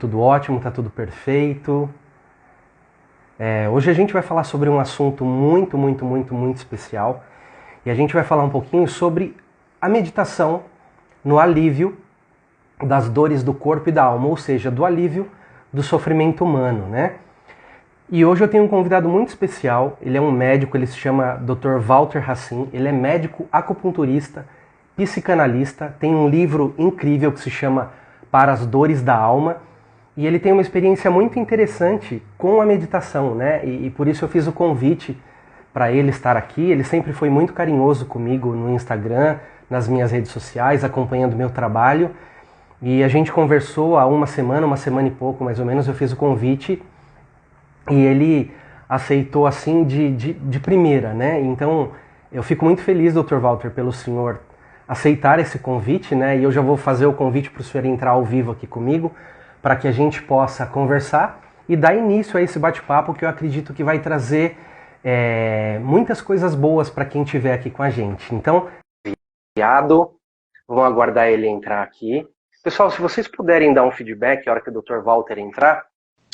Tudo ótimo, tá tudo perfeito. Hoje a gente vai falar sobre um assunto muito especial e a gente vai falar um pouquinho sobre a meditação no alívio das dores do corpo e da alma, ou seja, do alívio do sofrimento humano, né? E hoje eu tenho um convidado muito especial, ele é um médico, ele se chama Dr. Walter Racine, ele é médico acupunturista, psicanalista, tem um livro incrível que se chama Para as Dores da Alma, e ele tem uma experiência muito interessante com a meditação, né? E por isso eu fiz o convite para ele estar aqui. Ele sempre foi muito carinhoso comigo no Instagram, nas minhas redes sociais, acompanhando meu trabalho. E a gente conversou há uma semana e pouco mais ou menos, eu fiz o convite e ele aceitou assim de primeira, né? Então eu fico muito feliz, Dr. Walter, pelo senhor aceitar esse convite, né? E eu já vou fazer o convite para o senhor entrar ao vivo aqui comigo, para que a gente possa conversar e dar início a esse bate-papo que eu acredito que vai trazer muitas coisas boas para quem estiver aqui com a gente. Então, obrigado. Vamos aguardar ele entrar aqui. Pessoal, se vocês puderem dar um feedback na hora que o Dr. Walter entrar,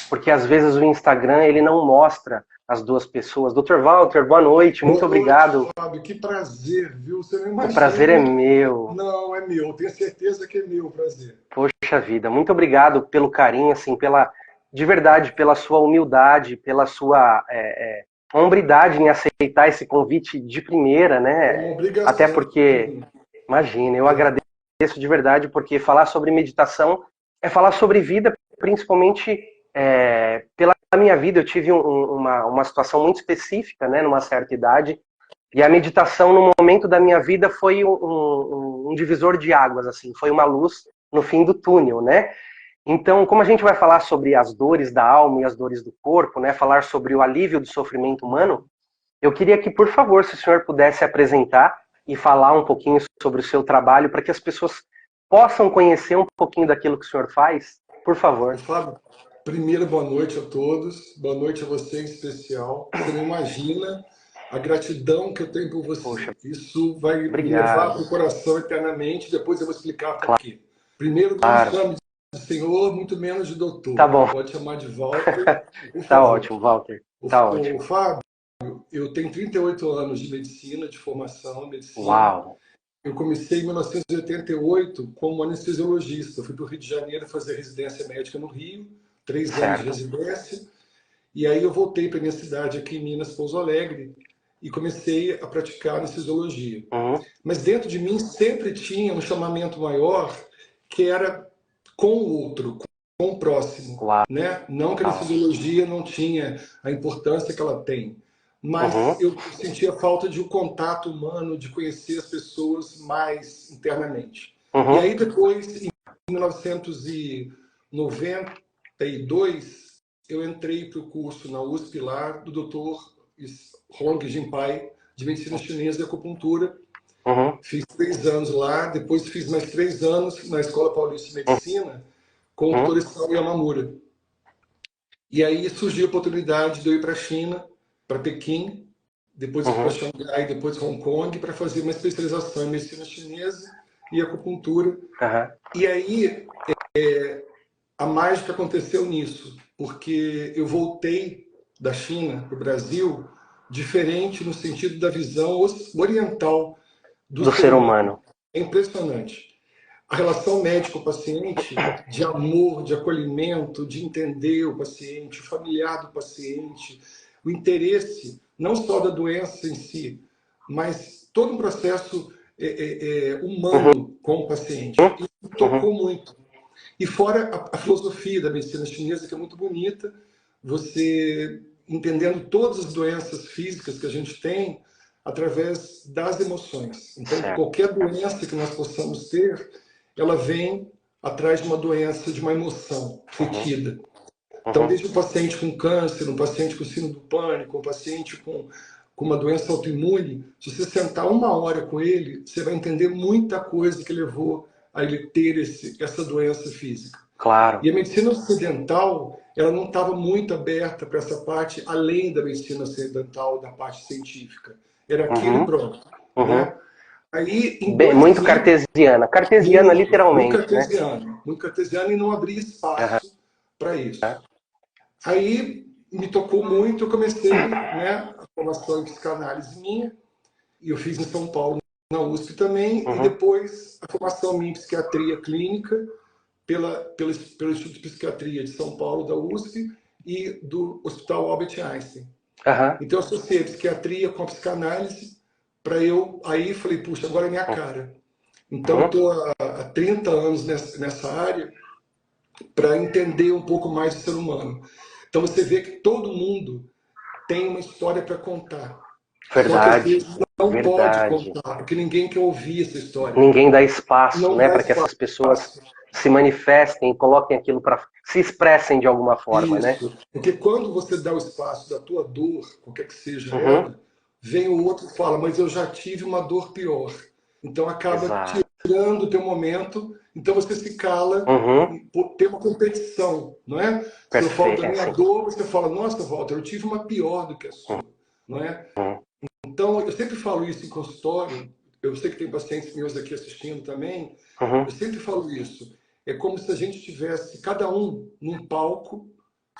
porque às vezes o Instagram ele não mostra as duas pessoas. Dr. Walter, boa noite, muito obrigado. Fábio, que prazer, viu? Você não O imagina. prazer é meu. Não, é meu. Tenho certeza que é meu o prazer. Poxa vida, muito obrigado pelo carinho, assim, de verdade, pela sua humildade, pela sua hombridade em aceitar esse convite de primeira, né? É uma obrigação. Até porque, imagina, eu agradeço de verdade, porque falar sobre meditação é falar sobre vida, principalmente pela minha vida. Eu tive uma situação muito específica, né, numa certa idade, e a meditação, no momento da minha vida, foi um divisor de águas, assim, foi uma luz no fim do túnel, né? Então, como a gente vai falar sobre as dores da alma e as dores do corpo, né, falar sobre o alívio do sofrimento humano, eu queria que, por favor, se o senhor pudesse apresentar e falar um pouquinho sobre o seu trabalho, para que as pessoas possam conhecer um pouquinho daquilo que o senhor faz, por favor. Fábio, primeiro, boa noite a todos. Boa noite a você em especial. Você não imagina a gratidão que eu tenho por você. Poxa, isso vai obrigado. Me levar para o coração eternamente. Depois eu vou explicar por quê. Primeiro, não me chame de senhor, muito menos de doutor. Tá bom. Pode chamar de Walter. Tá ótimo, Walter. Tá ótimo. Fábio, eu tenho 38 anos de medicina, de formação em medicina. Uau! Eu comecei em 1988 como anestesiologista. Fui para o Rio de Janeiro fazer residência médica no Rio, 3 anos de residência. E aí eu voltei para minha cidade aqui em Minas, Pouso Alegre, e comecei a praticar anestesiologia. Mas dentro de mim sempre tinha um chamamento maior, que era com o outro, com o próximo. Né? Não que a anestesiologia não tinha a importância que ela tem, mas eu sentia falta de um contato humano, de conhecer as pessoas mais internamente. E aí depois, em 1992, eu entrei para o curso na USP lá, do Dr. Hong Jinpai, de Medicina Chinesa e Acupuntura. Fiz 3 anos lá, depois fiz mais 3 anos na Escola Paulista de Medicina, com o Dr. Isao Yamamura. E aí surgiu a oportunidade de eu ir para a China, para Pequim, depois para Xangai, depois Hong Kong, para fazer uma especialização em medicina chinesa e acupuntura. E aí a mágica aconteceu nisso, porque eu voltei da China para o Brasil diferente no sentido da visão oriental do ser humano. É impressionante. A relação médico-paciente, de amor, de acolhimento, de entender o paciente, o familiar do paciente, o interesse, não só da doença em si, mas todo um processo humano com o paciente. Isso me tocou muito. E fora a filosofia da medicina chinesa, que é muito bonita, você entendendo todas as doenças físicas que a gente tem através das emoções. Então, qualquer doença que nós possamos ter, ela vem atrás de uma doença, de uma emoção retida. Então, desde um paciente com câncer, um paciente com síndrome do pânico, um paciente com uma doença autoimune, se você sentar 1 hora com ele, você vai entender muita coisa que levou a ele ter essa doença física. Claro. E a medicina ocidental, ela não estava muito aberta para essa parte, além da medicina ocidental, da parte científica. Era aquilo pronto. Né? Aí, muito cartesiana. Cartesiana, literalmente. Muito cartesiana. Muito cartesiana e não abria espaço isso. Aí me tocou muito, eu comecei, né, a formação em psicanálise minha, e eu fiz em São Paulo, na USP também, e depois a formação minha em psiquiatria clínica pelo Instituto de Psiquiatria de São Paulo, da USP, e do Hospital Albert Einstein. Então eu associei a psiquiatria com a psicanálise, para eu, aí falei, puxa, agora é minha cara. Então eu estou há 30 anos nessa área, para entender um pouco mais do ser humano. Então você vê que todo mundo tem uma história para contar. Verdade. Só que às vezes não Verdade. pode contar, porque ninguém quer ouvir essa história. Ninguém dá espaço, não né, para que essas pessoas se manifestem, coloquem aquilo para se expressem de alguma forma, né? Porque quando você dá o espaço da tua dor, qualquer que seja ela, vem o outro e fala, mas eu já tive uma dor pior. Então acaba tirando o teu momento, então você se cala, tem uma competição, não é? Se eu falo da minha dor, você fala, nossa, Walter, eu tive uma pior do que a sua, não é? Então, eu sempre falo isso em consultório, eu sei que tem pacientes meus aqui assistindo também, eu sempre falo isso. É como se a gente tivesse, cada um, num palco,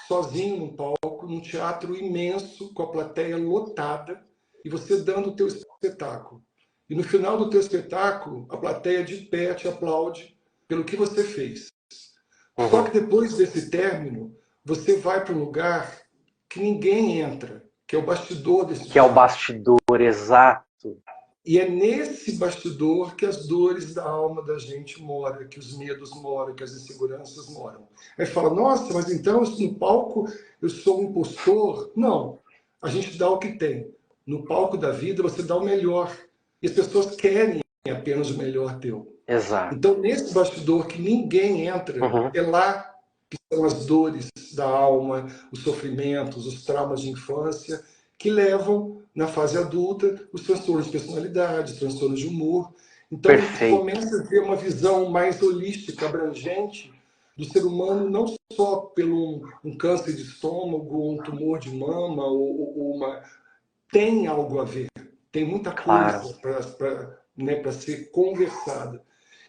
sozinho num palco, num teatro imenso, com a plateia lotada, e você dando o teu espetáculo. E no final do teu espetáculo, a plateia de pé te aplaude pelo que você fez. Só que depois desse término, você vai para um lugar que ninguém entra, que é o bastidor desse que é o bastidor, exato. E é nesse bastidor que as dores da alma da gente moram, que os medos moram, que as inseguranças moram. Aí fala, nossa, mas então no palco eu sou um impostor? Não, a gente dá o que tem. No palco da vida você dá o melhor. E as pessoas querem apenas o melhor teu. Exato. Então nesse bastidor que ninguém entra, é lá que são as dores da alma, os sofrimentos, os traumas de infância, que levam, na fase adulta, os transtornos de personalidade, os transtornos de humor. Então, você começa a ter uma visão mais holística, abrangente, do ser humano, não só pelo um câncer de estômago, um tumor de mama, ou uma... Tem algo a ver, tem muita coisa para ser conversada.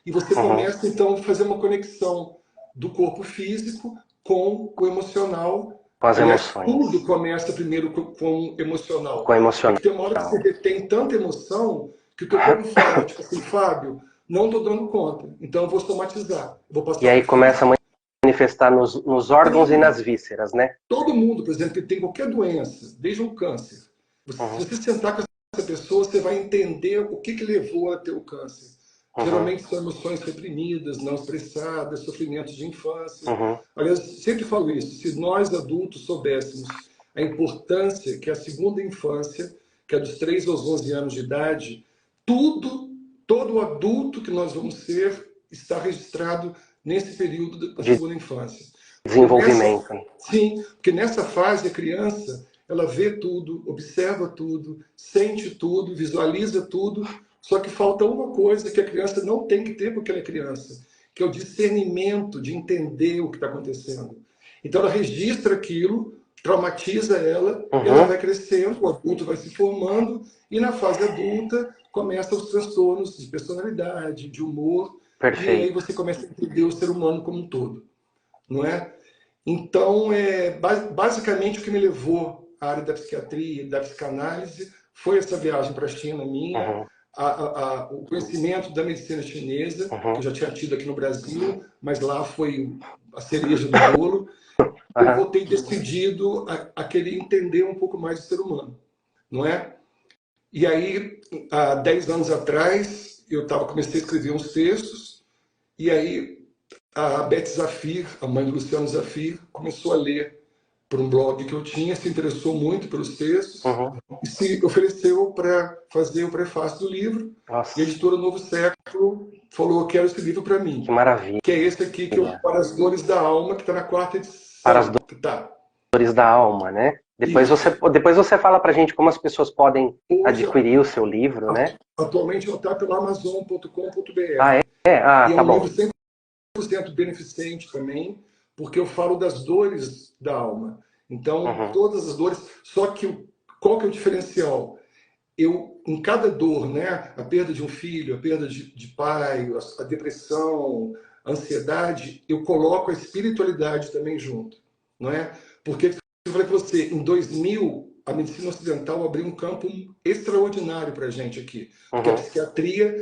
E você começa, então, a fazer uma conexão do corpo físico com o emocional. Com as emoções. Tudo começa primeiro com o emocional. Com o emocional. Porque tem uma hora que você tem tanta emoção que o teu corpo fala, tipo assim, Fábio, não estou dando conta, então eu vou somatizar. Vou passar e aí começa a manifestar nos órgãos e nas vísceras, né? Todo mundo, por exemplo, que tem qualquer doença, desde um câncer, se você sentar com essa pessoa, você vai entender o que levou a ter o câncer. Geralmente são emoções reprimidas, não expressadas, sofrimentos de infância. Aliás, sempre falo isso, se nós adultos soubéssemos a importância que a segunda infância, que é dos 3 aos 11 anos de idade, todo adulto que nós vamos ser está registrado nesse período da segunda infância. Desenvolvimento. Sim, porque nessa fase a criança, ela vê tudo, observa tudo, sente tudo, visualiza tudo. Só que falta uma coisa que a criança não tem que ter porque ela é criança, que é o discernimento de entender o que está acontecendo. Então ela registra aquilo, traumatiza ela, ela vai crescendo, o adulto vai se formando, e na fase adulta começam os transtornos de personalidade, de humor, e aí você começa a entender o ser humano como um todo, não é? Então, basicamente o que me levou à área da psiquiatria e da psicanálise foi essa viagem para a China minha, o conhecimento da medicina chinesa, que eu já tinha tido aqui no Brasil, mas lá foi a cereja do bolo. Eu voltei decidido a querer entender um pouco mais do ser humano, não é? E aí, há 10 anos atrás, comecei a escrever uns textos, e aí a Beth Zafir, a mãe do Luciano Zafir, começou a ler por um blog que eu tinha, se interessou muito pelos textos, e se ofereceu para fazer o prefácio do livro. Nossa. E a editora Novo Século falou, eu quero esse livro para mim. Que maravilha. Que é esse aqui, que é Para as Dores da Alma, que está na 4ª edição. Para as Dores da Alma, né? Depois você fala para a gente como as pessoas podem adquirir o seu livro, né? Atualmente está pelo Amazon.com.br. Ah, é? Ah, tá bom. Livro 100% beneficente também, porque eu falo das dores da alma. Então, todas as dores, só que qual que é o diferencial? Em cada dor, né, a perda de um filho, a perda de pai, a depressão, a ansiedade, eu coloco a espiritualidade também junto. não é? Porque, eu falei para você, em 2000, a medicina ocidental abriu um campo extraordinário para a gente aqui. Porque a psiquiatria,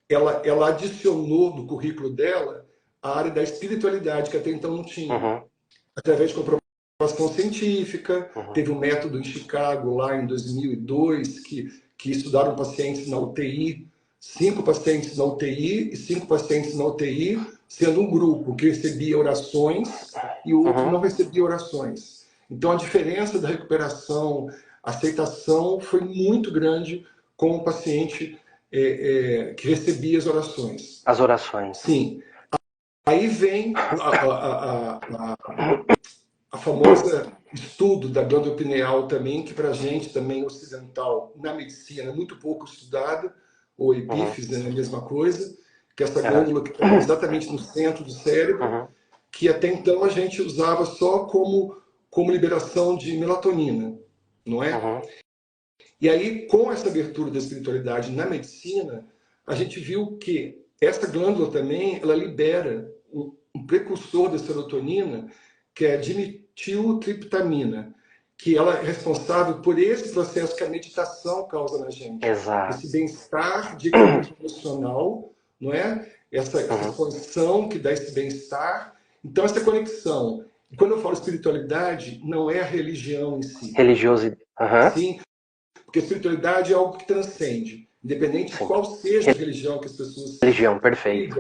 ela adicionou no currículo dela a área da espiritualidade, que até então não tinha. Através de comprovação científica, teve um método em Chicago, lá em 2002, que estudaram pacientes na UTI, 5 pacientes na UTI e 5 pacientes na UTI, sendo um grupo que recebia orações e o outro não recebia orações. Então, a diferença da recuperação, aceitação, foi muito grande com o paciente que recebia as orações. As orações. Sim. Aí vem a famosa estudo da glândula pineal também, que para a gente também ocidental, na medicina, é muito pouco estudada, ou epífise, é a mesma coisa, que essa glândula que está exatamente no centro do cérebro, que até então a gente usava só como liberação de melatonina, não é? E aí, com essa abertura da espiritualidade na medicina, a gente viu que essa glândula também, ela libera um precursor da serotonina, que é a dimetiltriptamina, que ela é responsável por esse processo que a meditação causa na gente. Exato. Esse bem-estar de equilíbrio emocional, não é? Essa expansão que dá esse bem-estar. Então, essa conexão. E quando eu falo espiritualidade, não é a religião em si. Religiosidade. Sim, porque a espiritualidade é algo que transcende, independente de qual seja a religião que as pessoas religião, perfeito.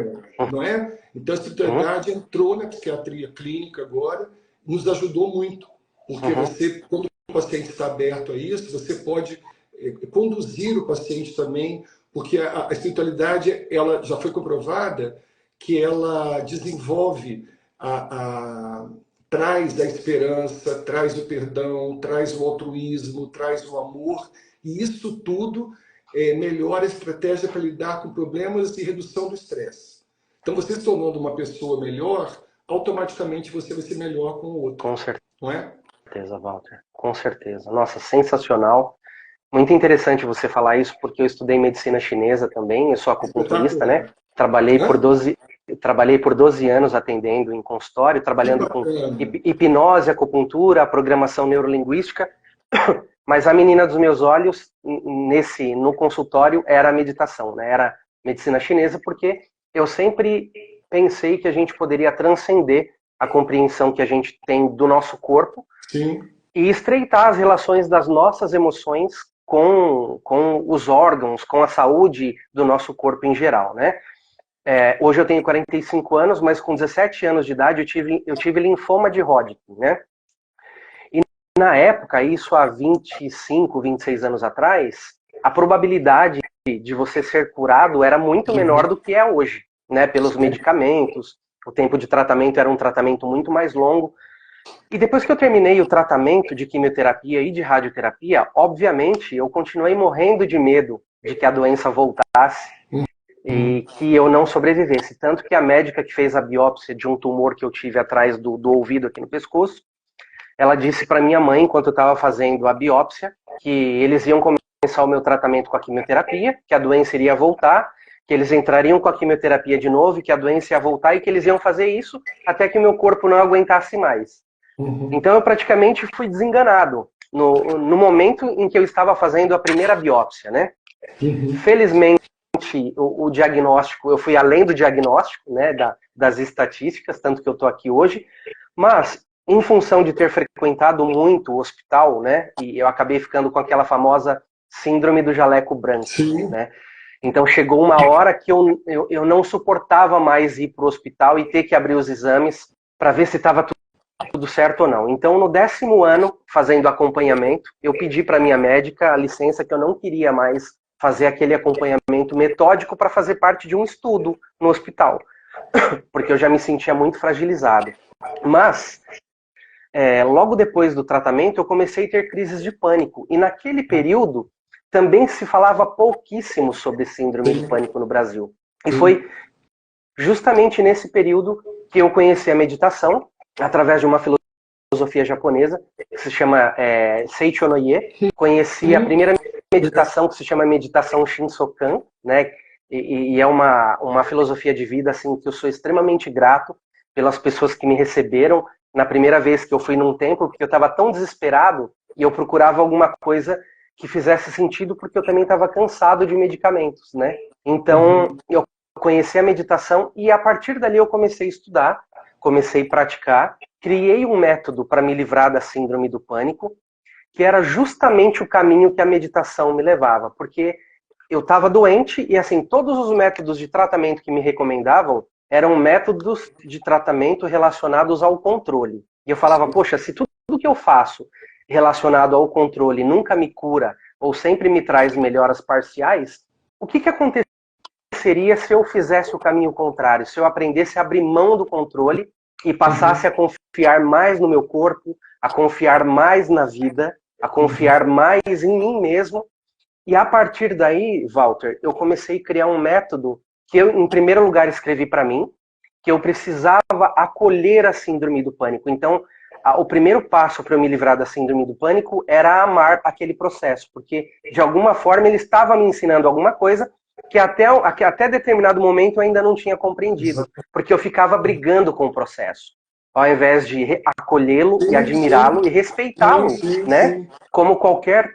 Não é? Então a espiritualidade entrou na psiquiatria clínica agora, nos ajudou muito, porque você, quando o paciente está aberto a isso, você pode conduzir o paciente também, porque a espiritualidade, ela já foi comprovada que ela desenvolve traz a esperança, traz o perdão, traz o altruísmo, traz o amor, e isso tudo melhora a estratégia para lidar com problemas e redução do estresse. Então, você se tornando uma pessoa melhor, automaticamente você vai ser melhor com o outro. Com certeza, não é? Walter. Com certeza. Nossa, sensacional. Muito interessante você falar isso, porque eu estudei medicina chinesa também, eu sou acupunturista, né? Trabalhei por 12 anos atendendo em consultório, trabalhando com hipnose, acupuntura, programação neurolinguística, mas a menina dos meus olhos no consultório era a meditação, né? Era medicina chinesa, porque eu sempre pensei que a gente poderia transcender a compreensão que a gente tem do nosso corpo. Sim. E estreitar as relações das nossas emoções com os órgãos, com a saúde do nosso corpo em geral, né? Hoje eu tenho 45 anos, mas com 17 anos de idade eu tive linfoma de Hodgkin, né? E na época, isso há 25, 26 anos atrás, a probabilidade de você ser curado era muito menor do que é hoje, né? Pelos medicamentos, o tempo de tratamento era um tratamento muito mais longo. E depois que eu terminei o tratamento de quimioterapia e de radioterapia, obviamente eu continuei morrendo de medo de que a doença voltasse e que eu não sobrevivesse. Tanto que a médica que fez a biópsia de um tumor que eu tive atrás do ouvido aqui no pescoço, ela disse para minha mãe, enquanto eu estava fazendo a biópsia, que eles iam começar o meu tratamento com a quimioterapia, que a doença iria voltar, que eles entrariam com a quimioterapia de novo, que a doença ia voltar e que eles iam fazer isso até que o meu corpo não aguentasse mais. Então eu praticamente fui desenganado no momento em que eu estava fazendo a primeira biópsia, né? Felizmente, o diagnóstico, eu fui além do diagnóstico, né, das estatísticas, tanto que eu estou aqui hoje, mas em função de ter frequentado muito o hospital, né, e eu acabei ficando com aquela famosa síndrome do jaleco branco, né? Então chegou uma hora que eu não suportava mais ir para o hospital e ter que abrir os exames para ver se estava tudo certo ou não. Então, no 10º ano, fazendo acompanhamento, eu pedi para minha médica a licença que eu não queria mais fazer aquele acompanhamento metódico para fazer parte de um estudo no hospital, porque eu já me sentia muito fragilizado. Mas, logo depois do tratamento, eu comecei a ter crises de pânico. E naquele período, também se falava pouquíssimo sobre síndrome de pânico no Brasil. E foi justamente nesse período que eu conheci a meditação, através de uma filosofia japonesa, que se chama Seicho no Ie. Conheci a primeira meditação, que se chama meditação Shinsokan, né? E é uma filosofia de vida assim, que eu sou extremamente grato pelas pessoas que me receberam na primeira vez que eu fui num templo, porque eu estava tão desesperado e eu procurava alguma coisa que fizesse sentido, porque eu também estava cansado de medicamentos, né? Então, eu conheci a meditação e a partir dali eu comecei a estudar, comecei a praticar, criei um método para me livrar da síndrome do pânico, que era justamente o caminho que a meditação me levava, porque eu estava doente e assim, todos os métodos de tratamento que me recomendavam eram métodos de tratamento relacionados ao controle. E eu falava, poxa, se tudo que eu faço relacionado ao controle nunca me cura ou sempre me traz melhoras parciais, o que aconteceria se eu fizesse o caminho contrário? Se eu aprendesse a abrir mão do controle e passasse a confiar mais no meu corpo, a confiar mais na vida, a confiar mais em mim mesmo. E a partir daí, Walter, eu comecei a criar um método que eu, em primeiro lugar, escrevi para mim, que eu precisava acolher a síndrome do pânico. Então, o primeiro passo para eu me livrar da síndrome do pânico era amar aquele processo, porque, de alguma forma, ele estava me ensinando alguma coisa que até determinado momento eu ainda não tinha compreendido, porque eu ficava brigando com o processo, ao invés de acolhê-lo e admirá-lo e respeitá-lo, né? Como qualquer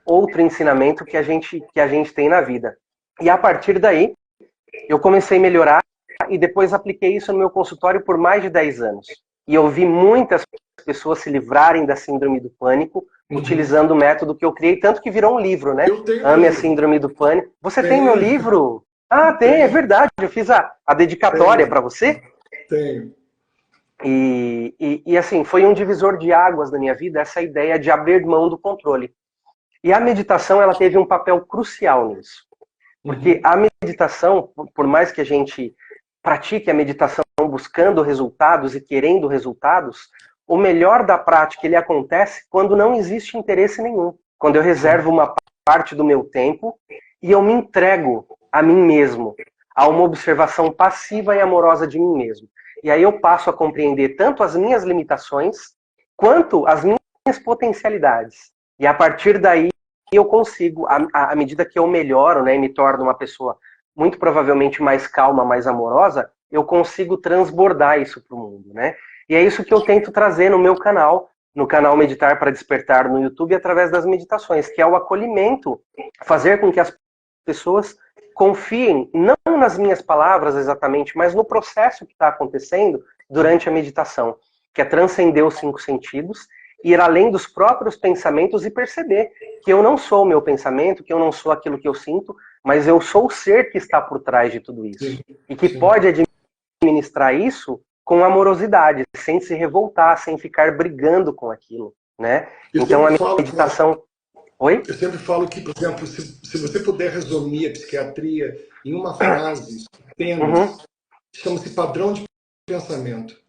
outro ensinamento que a gente tem na vida. E a partir daí, eu comecei a melhorar e depois apliquei isso no meu consultório por mais de 10 anos. E eu vi muitas pessoas se livrarem da síndrome do pânico utilizando o método que eu criei, tanto que virou um livro, né? Ame a Síndrome do Pânico. Você tem meu livro? Ah, tem, é verdade. Eu fiz a dedicatória para você. Tenho. E assim, foi um divisor de águas na minha vida, essa ideia de abrir mão do controle. E a meditação, ela teve um papel crucial nisso. Porque a meditação, por mais que a gente pratique a meditação buscando resultados e querendo resultados, o melhor da prática ele acontece quando não existe interesse nenhum. Quando eu reservo uma parte do meu tempo e eu me entrego a mim mesmo, a uma observação passiva e amorosa de mim mesmo. E aí eu passo a compreender tanto as minhas limitações quanto as minhas potencialidades. E a partir daí eu consigo, à medida que eu melhoro, né, e me torno uma pessoa muito provavelmente mais calma, mais amorosa, eu consigo transbordar isso para o mundo, né? E é isso que eu tento trazer no meu canal, no canal Meditar para Despertar no YouTube, através das meditações, que é o acolhimento, fazer com que as pessoas confiem, não nas minhas palavras exatamente, mas no processo que está acontecendo durante a meditação, que é transcender os 5 sentidos, ir além dos próprios pensamentos e perceber que eu não sou o meu pensamento, que eu não sou aquilo que eu sinto, mas eu sou o ser que está por trás de tudo isso. Sim, e que pode administrar isso com amorosidade, sem se revoltar, sem ficar brigando com aquilo, né? Então a meditação... Oi? Eu sempre falo que, por exemplo, se você puder resumir a psiquiatria em uma frase apenas, chama-se padrão de pensamento.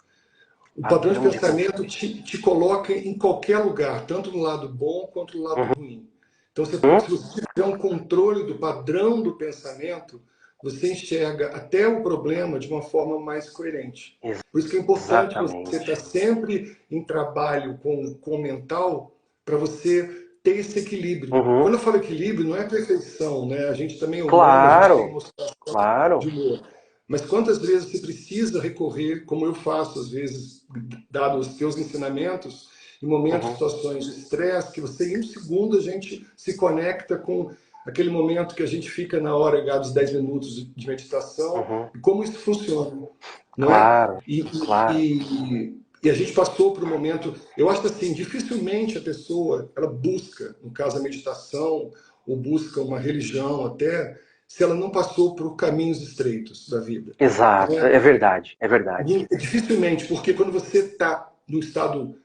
O padrão de pensamento te coloca em qualquer lugar, tanto no lado bom quanto no lado ruim. Então, se você tiver um controle do padrão do pensamento, você enxerga até o problema de uma forma mais coerente. Por isso que é importante você estar sempre em trabalho com o mental para você ter esse equilíbrio. Quando eu falo equilíbrio, não é perfeição, né? A gente também é humano, a gente tem emoção de humor. Mas quantas vezes você precisa recorrer, como eu faço às vezes, dado os teus ensinamentos, em momentos, situações de estresse, que você em um segundo a gente se conecta com aquele momento que a gente fica na hora dos 10 minutos de meditação, e como isso funciona. Não é? E a gente passou por um momento, eu acho que assim, dificilmente a pessoa, ela busca, no caso a meditação, ou busca uma religião até, se ela não passou por caminhos estreitos da vida. Exato, é verdade, é verdade. Dificilmente, porque quando você está no estado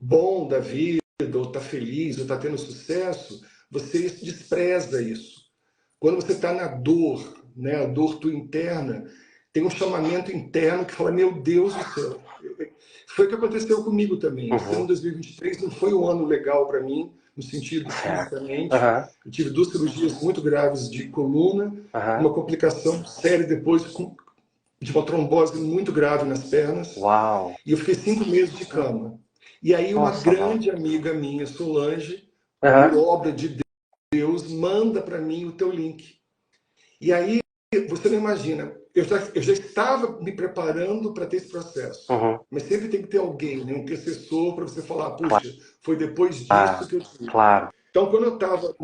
bom da vida, ou está feliz, ou está tendo sucesso, você despreza isso. Quando você está na dor, né, a dor tua interna, tem um chamamento interno que fala, meu Deus do céu. Foi o que aconteceu comigo também. Esse ano de 2023 não foi um ano legal para mim, no sentido fisicamente. Eu tive 2 cirurgias muito graves de coluna, uma complicação séria depois de uma trombose muito grave nas pernas. Uau. E eu fiquei 5 meses de cama. E aí uma grande amiga minha, Solange, por obra de Deus, manda para mim o teu link. E aí você não imagina, eu já estava me preparando para ter esse processo, mas sempre tem que ter alguém, né, um intercessor, para você falar, puxa, foi depois disso que eu tive. Claro. Então, quando eu estava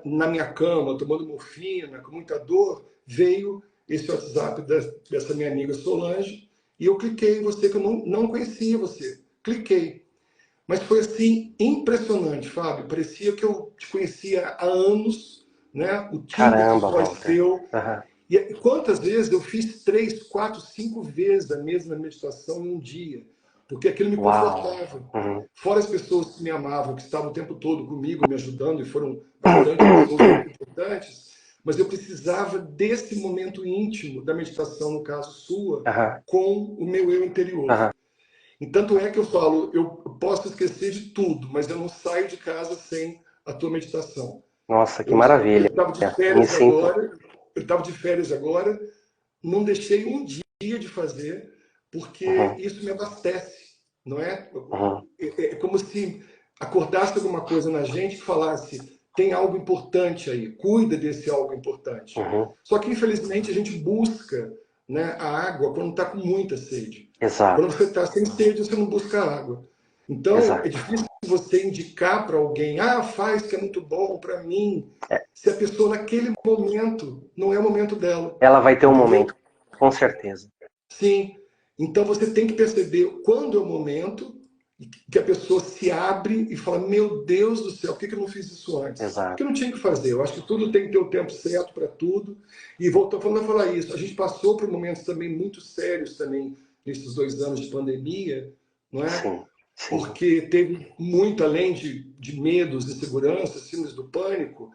na minha cama, tomando morfina, com muita dor, veio esse WhatsApp dessa minha amiga Solange, e eu cliquei em você, que eu não conhecia você. Cliquei. Mas foi assim, impressionante, Fábio. Parecia que eu te conhecia há anos, né? O timbre de voz seu. E quantas vezes eu fiz 3, 4, 5 vezes a mesma meditação em um dia, porque aquilo me confortava. Fora as pessoas que me amavam, que estavam o tempo todo comigo, me ajudando, e foram bastante pessoas muito importantes, mas eu precisava desse momento íntimo da meditação, no caso sua, com o meu eu interior. E tanto é que eu falo, eu posso esquecer de tudo, mas eu não saio de casa sem a tua meditação. Nossa, que maravilha. Eu estava de férias agora, não deixei um dia de fazer, porque isso me abastece, não é? É como se acordasse alguma coisa na gente que falasse, tem algo importante aí, cuida desse algo importante. Só que, infelizmente, a gente busca, né, a água quando está com muita sede. Exato. Quando você está sem sede, você não busca água. Então, é difícil você indicar para alguém, faz que é muito bom para mim, se a pessoa naquele momento não é o momento dela. Ela vai ter um momento, com certeza. Sim. Então você tem que perceber quando é o momento que a pessoa se abre e fala, meu Deus do céu, por que eu não fiz isso antes? Exato. Porque eu não tinha que fazer. Eu acho que tudo tem que ter o tempo certo para tudo. E voltando a falar isso, a gente passou por momentos também muito sérios também nesses 2 anos de pandemia, não é? Sim. Porque teve muito, além de medos, inseguranças, síndromes do pânico,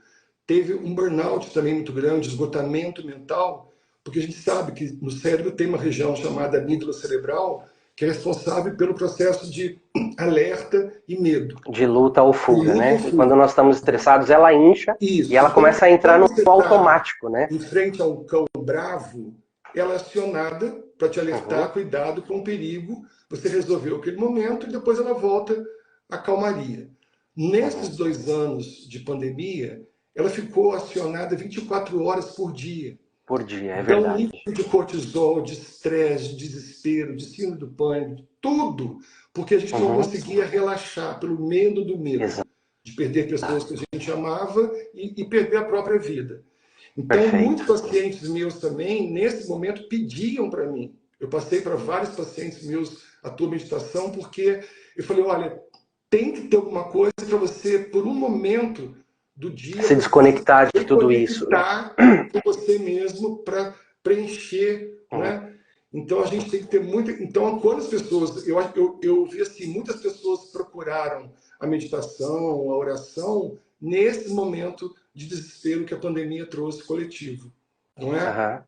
teve um burnout também muito grande, esgotamento mental, porque a gente sabe que no cérebro tem uma região chamada amígdala cerebral, que é responsável pelo processo de alerta e medo. De luta ou fuga, né? E quando nós estamos estressados, ela incha e ela começa a entrar no automático, né? Em frente a um cão bravo, ela é acionada para te alertar, cuidado com o perigo, você resolveu aquele momento e depois ela volta à calmaria. Nesses 2 anos de pandemia, ela ficou acionada 24 horas por dia. Por dia, é verdade. Então, nível de cortisol, de estresse, de desespero, de síndrome do pânico, tudo, porque a gente não conseguia relaxar pelo medo do medo. De perder pessoas que a gente amava e perder a própria vida. Então, muitos pacientes meus também, nesse momento, pediam para mim. Eu passei para vários pacientes meus a tua meditação, porque eu falei, olha, tem que ter alguma coisa para você, por um momento do dia, se desconectar de tudo isso. Com você mesmo para preencher, né? Então a gente tem que ter muita. Então, quando as pessoas, eu vi assim, muitas pessoas procuraram a meditação, a oração nesse momento de desespero que a pandemia trouxe coletivo, não é?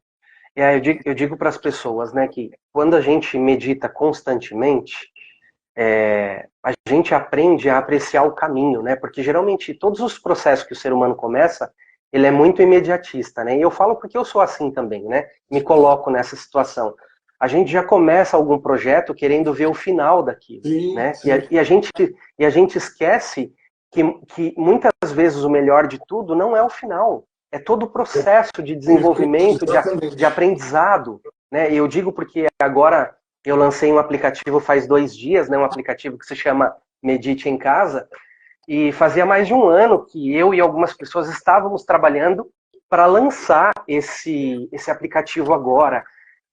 E aí eu digo para as pessoas, né, que quando a gente medita constantemente, a gente aprende a apreciar o caminho, né? Porque geralmente todos os processos que o ser humano começa, ele é muito imediatista, né? E eu falo porque eu sou assim também, né? Me coloco nessa situação. A gente já começa algum projeto querendo ver o final daquilo, né? E a gente esquece que muitas vezes o melhor de tudo não é o final, é todo o processo de desenvolvimento, de aprendizado, né? E eu digo porque agora eu lancei um aplicativo faz 2 dias, né? Um aplicativo que se chama Medite em Casa, e fazia mais de 1 ano que eu e algumas pessoas estávamos trabalhando para lançar esse aplicativo agora.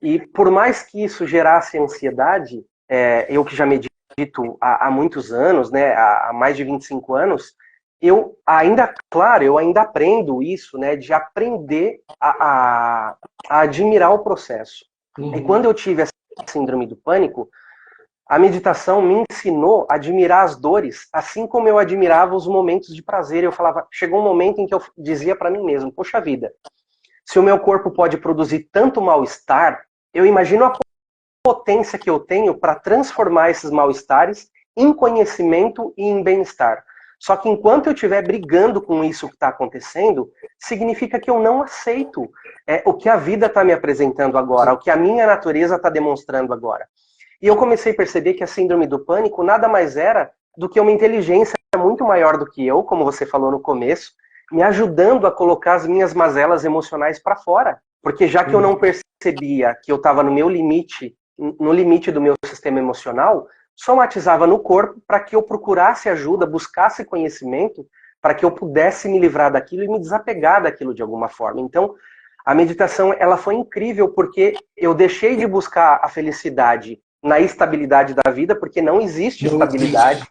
E por mais que isso gerasse ansiedade, eu que já medito há muitos anos, né, há mais de 25 anos, eu ainda aprendo isso, né, de aprender a admirar o processo. E quando eu tive a síndrome do pânico, a meditação me ensinou a admirar as dores, assim como eu admirava os momentos de prazer. Eu falava, chegou um momento em que eu dizia para mim mesmo, poxa vida, se o meu corpo pode produzir tanto mal-estar, eu imagino a potência que eu tenho para transformar esses mal-estares em conhecimento e em bem-estar. Só que enquanto eu estiver brigando com isso que está acontecendo, significa que eu não aceito o que a vida está me apresentando agora, o que a minha natureza está demonstrando agora. E eu comecei a perceber que a síndrome do pânico nada mais era do que uma inteligência muito maior do que eu, como você falou no começo, me ajudando a colocar as minhas mazelas emocionais para fora. Porque já que eu não percebia que eu estava no meu limite, no limite do meu sistema emocional, somatizava no corpo para que eu procurasse ajuda, buscasse conhecimento, para que eu pudesse me livrar daquilo e me desapegar daquilo de alguma forma. Então, a meditação ela foi incrível porque eu deixei de buscar a felicidade na estabilidade da vida, porque não existe estabilidade.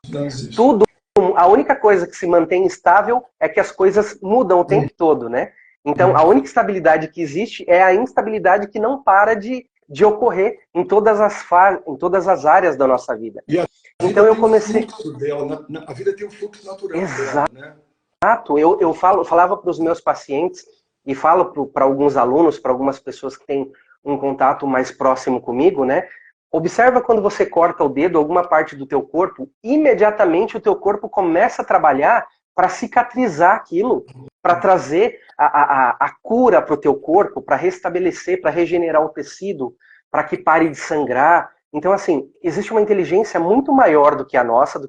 Não existe. Tudo, a única coisa que se mantém estável é que as coisas mudam o tempo todo, né? Então, a única estabilidade que existe é a instabilidade que não para de ocorrer em todas as áreas da nossa vida. E a vida então eu tem comecei. O fluxo dela, a vida tem um fluxo natural Exato. dela, né? Exato. Eu falava para os meus pacientes e falo para alguns alunos, para algumas pessoas que têm um contato mais próximo comigo, né? Observa quando você corta o dedo, alguma parte do teu corpo, imediatamente o teu corpo começa a trabalhar para cicatrizar aquilo, para trazer a cura para o teu corpo, para restabelecer, para regenerar o tecido, para que pare de sangrar. Então, assim, existe uma inteligência muito maior do que a nossa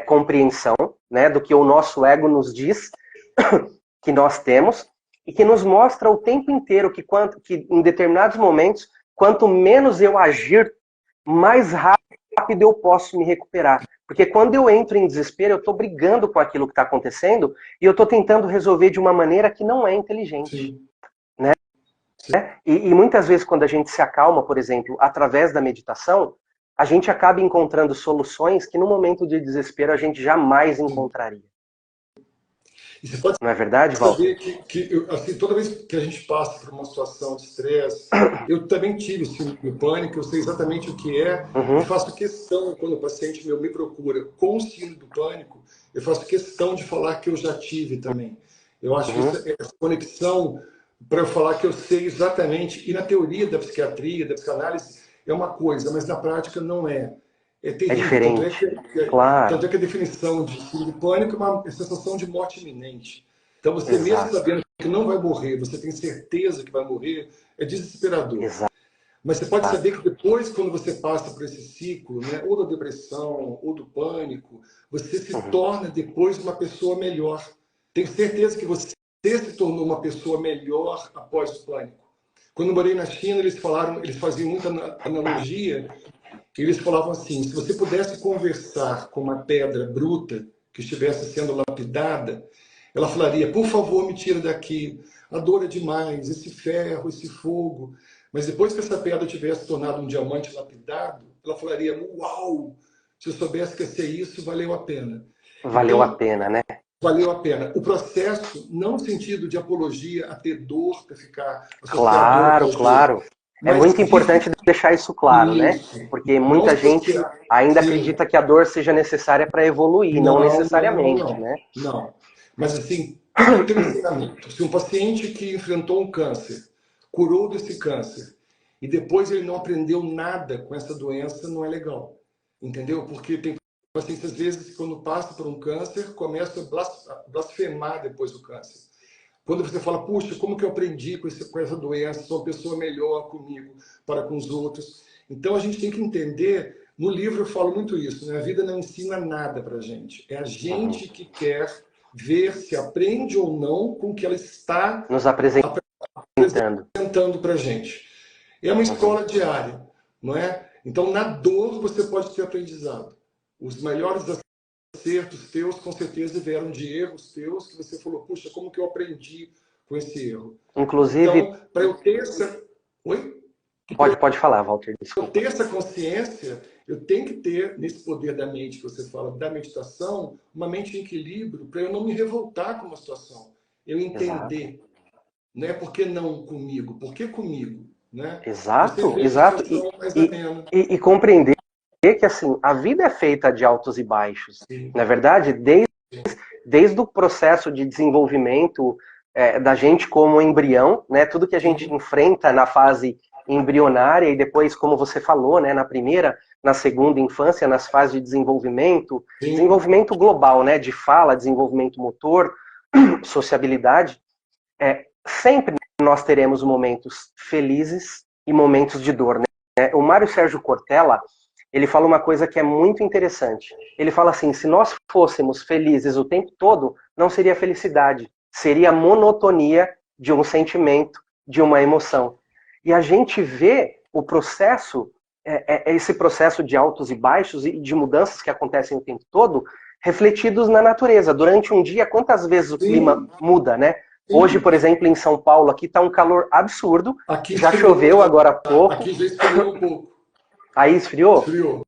compreensão, né, do que o nosso ego nos diz que nós temos, e que nos mostra o tempo inteiro que em determinados momentos, quanto menos eu agir, mais rápido eu posso me recuperar. Porque quando eu entro em desespero, eu estou brigando com aquilo que está acontecendo e eu estou tentando resolver de uma maneira que não é inteligente. Né? E muitas vezes, quando a gente se acalma, por exemplo, através da meditação, a gente acaba encontrando soluções que no momento de desespero a gente jamais encontraria. E você pode Não é verdade, Walter? saber assim, toda vez que a gente passa por uma situação de estresse, eu também tive síndrome do pânico, eu sei exatamente o que é, e faço questão, quando o paciente meu me procura com síndrome do pânico, eu faço questão de falar que eu já tive também. Eu acho que essa conexão, para eu falar que eu sei exatamente, e na teoria da psiquiatria, da psicanálise, é uma coisa, mas na prática não é. É terrível. É diferente. Claro. Tanto é que a definição de síndrome do pânico é uma sensação de morte iminente. Então, você mesmo sabendo que não vai morrer, você tem certeza que vai morrer, é desesperador. Exato. Mas você pode saber que depois, quando você passa por esse ciclo, né, ou da depressão, ou do pânico, você se torna depois uma pessoa melhor. Tenho certeza que você se tornou uma pessoa melhor após o pânico. Quando eu morei na China, eles faziam muita analogia. Eles falavam assim, se você pudesse conversar com uma pedra bruta que estivesse sendo lapidada, ela falaria, por favor, me tira daqui, a dor é demais, esse ferro, esse fogo. Mas depois que essa pedra tivesse tornado um diamante lapidado, ela falaria, uau, se eu soubesse que ia ser isso, valeu a pena. Valeu a pena, né? Valeu a pena. O processo, não no sentido de apologia a ter dor, para ficar associado. Claro. É muito importante deixar isso claro, né? Porque muita gente ainda acredita que a dor seja necessária para evoluir, não necessariamente, né? Não. Mas assim, tudo tem um ensinamento. Se um paciente que enfrentou um câncer, curou desse câncer, e depois ele não aprendeu nada com essa doença, não é legal. Entendeu? Porque tem pacientes, às vezes, quando passa por um câncer, começam a blasfemar depois do câncer. Quando você fala, puxa, como que eu aprendi com essa doença, sou uma pessoa melhor comigo, para com os outros. Então a gente tem que entender, no livro eu falo muito isso, né? A vida não ensina nada para a gente. É a gente que quer ver se aprende ou não com o que ela está nos apresentando para a gente. É uma escola diária, não é? Então na dor você pode ter aprendizado. Os melhores acertos teus, com certeza, vieram de erros teus, que você falou, puxa, como que eu aprendi com esse erro? Inclusive... Então, para eu ter essa... Oi? Pode falar, Walter, desculpa. Para eu ter essa consciência, eu tenho que ter, nesse poder da mente que você fala, da meditação, uma mente em equilíbrio, para eu não me revoltar com uma situação. Eu entender. Né? Por que não comigo? Por que comigo? Né? Exato. E compreender que assim, a vida é feita de altos e baixos. Na verdade, desde o processo de desenvolvimento da gente como embrião, né, tudo que a gente enfrenta na fase embrionária e depois, como você falou, né, na primeira, na segunda infância, nas fases de desenvolvimento, desenvolvimento global, né, de fala, desenvolvimento motor, sociabilidade, sempre nós teremos momentos felizes e momentos de dor, né? O Mário Sérgio Cortella, ele fala uma coisa que é muito interessante. Ele fala assim, se nós fôssemos felizes o tempo todo, não seria felicidade, seria monotonia de um sentimento, de uma emoção. E a gente vê o processo, esse processo de altos e baixos e de mudanças que acontecem o tempo todo, refletidos na natureza. Durante um dia, quantas vezes o clima muda, né? Hoje, por exemplo, em São Paulo, aqui está um calor absurdo. Aqui já esfriou, choveu agora há pouco. Aqui já esfriou um pouco. Aí esfriou? Esfriou.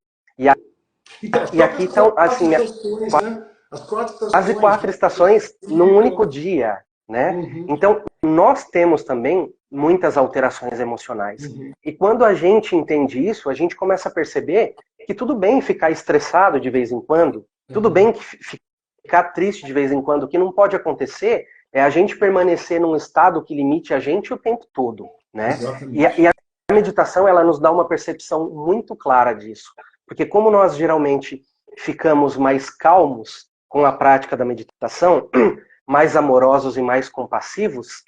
Então, e aqui estão, assim, estações, né? As 4 estações. Quase 4 estações num único dia, né? Então, nós temos também muitas alterações emocionais. E quando a gente entende isso, a gente começa a perceber que tudo bem ficar estressado de vez em quando, tudo bem ficar triste de vez em quando. O que não pode acontecer é a gente permanecer num estado que limite a gente o tempo todo, né? E a meditação, ela nos dá uma percepção muito clara disso. Porque como nós geralmente ficamos mais calmos com a prática da meditação, mais amorosos e mais compassivos,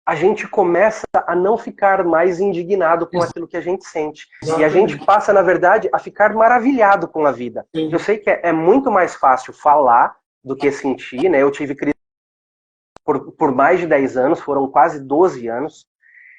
a gente começa a não ficar mais indignado com aquilo que a gente sente. E a gente passa, na verdade, a ficar maravilhado com a vida. Eu sei que é muito mais fácil falar do que sentir, né? Eu tive crise por mais de 10 anos, foram quase 12 anos,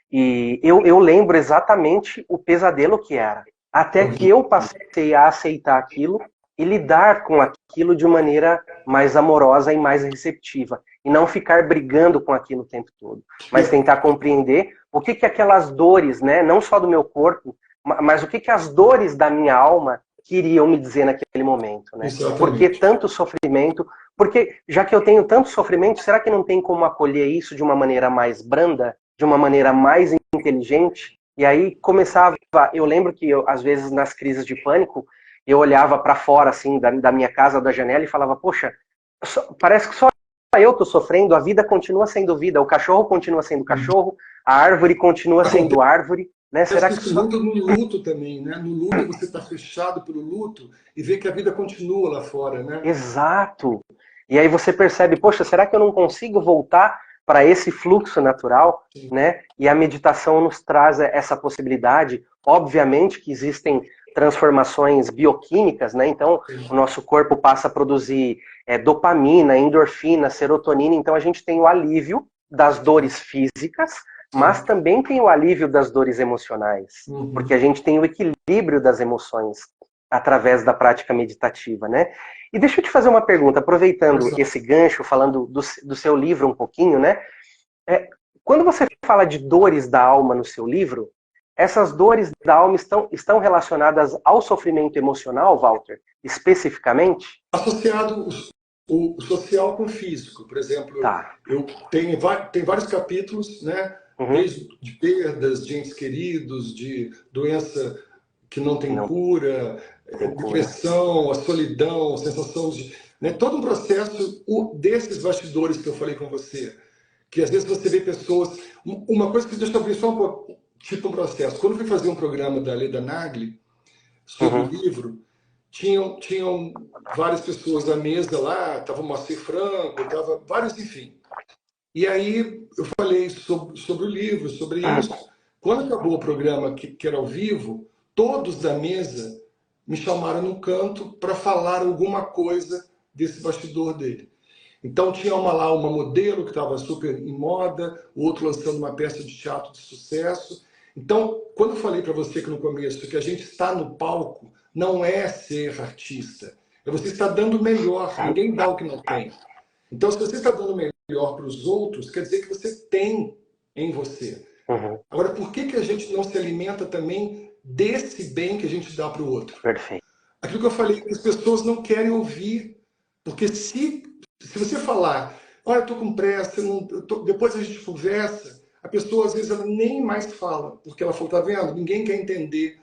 e eu lembro exatamente o pesadelo que era. Até que eu passei a aceitar aquilo e lidar com aquilo de maneira mais amorosa e mais receptiva. E não ficar brigando com aquilo o tempo todo. Mas tentar compreender o que aquelas dores, né, não só do meu corpo, mas o que as dores da minha alma queriam me dizer naquele momento. Né? Por que tanto sofrimento? Porque já que eu tenho tanto sofrimento, será que não tem como acolher isso de uma maneira mais branda? De uma maneira mais inteligente? E aí começava, eu lembro que eu, às vezes nas crises de pânico, eu olhava para fora assim da minha casa, da janela e falava, poxa, parece que só eu tô sofrendo, a vida continua sendo vida, o cachorro continua sendo cachorro, a árvore continua sendo árvore, né? Será que isso muito no luto também, né? No luto você está fechado pelo luto e vê que a vida continua lá fora, né? Exato. E aí você percebe, poxa, será que eu não consigo voltar para esse fluxo natural, né? E a meditação nos traz essa possibilidade. Obviamente que existem transformações bioquímicas, né? Então, o nosso corpo passa a produzir dopamina, endorfina, serotonina. Então, a gente tem o alívio das dores físicas, mas também tem o alívio das dores emocionais, porque a gente tem o equilíbrio das emoções através da prática meditativa, né? E deixa eu te fazer uma pergunta, aproveitando esse gancho, falando do seu livro um pouquinho, né? Quando você fala de dores da alma no seu livro, essas dores da alma estão relacionadas ao sofrimento emocional, Walter, especificamente? Associado o social com o físico. Por exemplo, eu tenho vários capítulos, né? Desde de perdas de entes queridos, de doença que não tem cura, depressão, a solidão, a sensação de... Né, todo um processo desses bastidores que eu falei com você. Que às vezes você vê pessoas... Uma coisa que deixa eu ver só um pouco, tipo um processo. Quando eu fui fazer um programa da Leda Nagli sobre o livro, tinham várias pessoas na mesa lá, estava o Moacir Franco, estava vários, enfim. E aí eu falei sobre o livro, sobre isso. Quando acabou o programa, que era ao vivo, todos da mesa me chamaram num canto para falar alguma coisa desse bastidor dele. Então tinha lá uma modelo que estava super em moda, o outro lançando uma peça de teatro de sucesso. Então, quando eu falei para você que no começo que a gente está no palco, não é ser artista, é você estar dando o melhor, ninguém dá o que não tem. Então, se você está dando o melhor para os outros, quer dizer que você tem em você. Agora, por que a gente não se alimenta também desse bem que a gente dá para o outro? Perfeito. Aquilo que eu falei, as pessoas não querem ouvir. Porque se você falar, olha, eu estou com pressa, depois a gente conversa, a pessoa às vezes ela nem mais fala, porque ela falou, tá vendo? Ninguém quer entender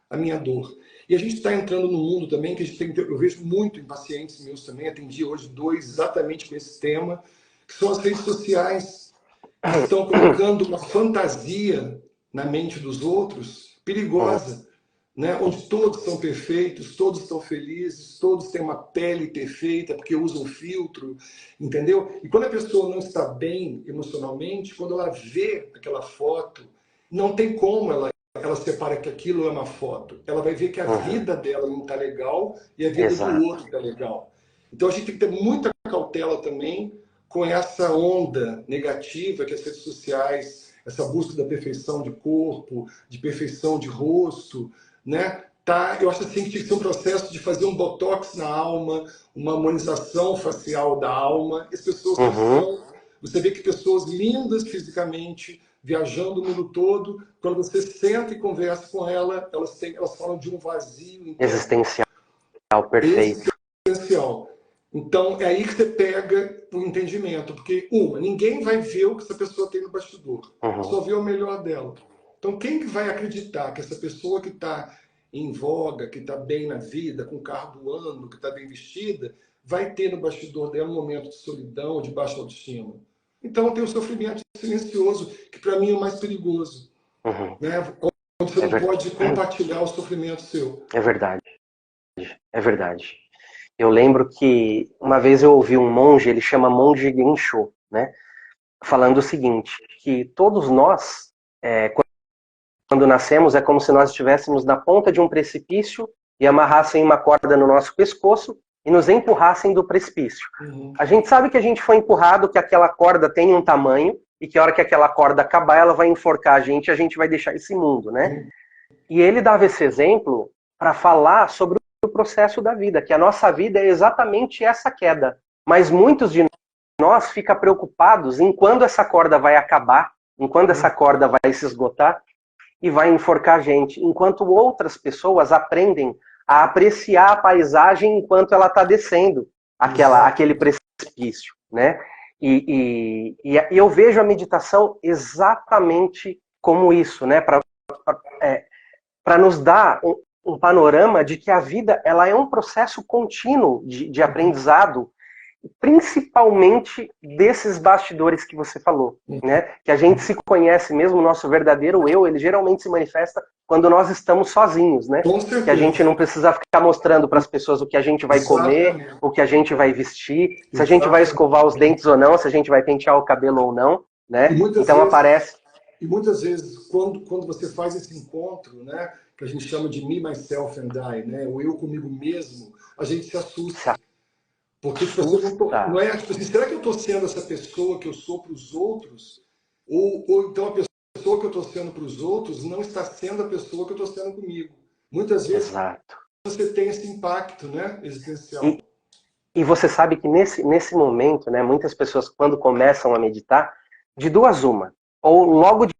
a minha dor. E a gente está entrando num mundo também que a gente tem que ter, eu vejo muito em pacientes meus também, atendi hoje 2 exatamente com esse tema, que são as redes sociais, que estão colocando uma fantasia na mente dos outros perigosa, né? Onde todos são perfeitos, todos estão felizes, todos têm uma pele perfeita porque usam filtro, entendeu? E quando a pessoa não está bem emocionalmente, quando ela vê aquela foto, não tem como ela separa que aquilo é uma foto. Ela vai ver que a vida dela não está legal e a vida do outro está legal. Então a gente tem que ter muita cautela também com essa onda negativa que as redes sociais, essa busca da perfeição de corpo, de perfeição de rosto, né? Tá, eu acho assim que tinha que ser um processo de fazer um botox na alma, uma harmonização facial da alma. As pessoas são, você vê que pessoas lindas fisicamente, viajando o mundo todo, quando você senta e conversa com ela, elas falam de um vazio interno. Existencial, perfeito. Existencial. Então, é aí que você pega o entendimento, porque, ninguém vai ver o que essa pessoa tem no bastidor, só vê o melhor dela. Então, quem que vai acreditar que essa pessoa que está em voga, que está bem na vida, com o carro do ano, que está bem vestida, vai ter no bastidor dela um momento de solidão, de baixa autoestima? Então, tem o sofrimento silencioso, que para mim é o mais perigoso. Né? Onde você não pode compartilhar o sofrimento seu. É verdade. É verdade. Eu lembro que uma vez eu ouvi um monge, ele chama Monge Gensho, né, falando o seguinte, que todos nós, quando nascemos, é como se nós estivéssemos na ponta de um precipício e amarrassem uma corda no nosso pescoço e nos empurrassem do precipício. A gente sabe que a gente foi empurrado, que aquela corda tem um tamanho e que a hora que aquela corda acabar, ela vai enforcar a gente vai deixar esse mundo, né? E ele dava esse exemplo para falar sobre o processo da vida, que a nossa vida é exatamente essa queda. Mas muitos de nós ficam preocupados em quando essa corda vai acabar, em quando essa corda vai se esgotar e vai enforcar a gente, enquanto outras pessoas aprendem a apreciar a paisagem enquanto ela está descendo aquele precipício, né? E eu vejo a meditação exatamente como isso, né? Para nos dar um panorama de que a vida ela é um processo contínuo de aprendizado, principalmente desses bastidores que você falou, né? Que a gente se conhece mesmo, o nosso verdadeiro eu, ele geralmente se manifesta quando nós estamos sozinhos, né? Que a gente não precisa ficar mostrando para as pessoas o que a gente vai comer, o que a gente vai vestir, se a gente vai escovar os dentes ou não, se a gente vai pentear o cabelo ou não, né? Então aparece. E muitas vezes, quando você faz esse encontro, né, que a gente chama de me, myself and I, né, o eu comigo mesmo, a gente se assusta. Porque não é tipo assim, será que eu estou sendo essa pessoa que eu sou para os outros? Ou então a pessoa que eu estou sendo para os outros não está sendo a pessoa que eu estou sendo comigo. Muitas vezes você tem esse impacto, né, existencial. E você sabe que nesse momento, né, muitas pessoas quando começam a meditar, de duas uma, ou logo de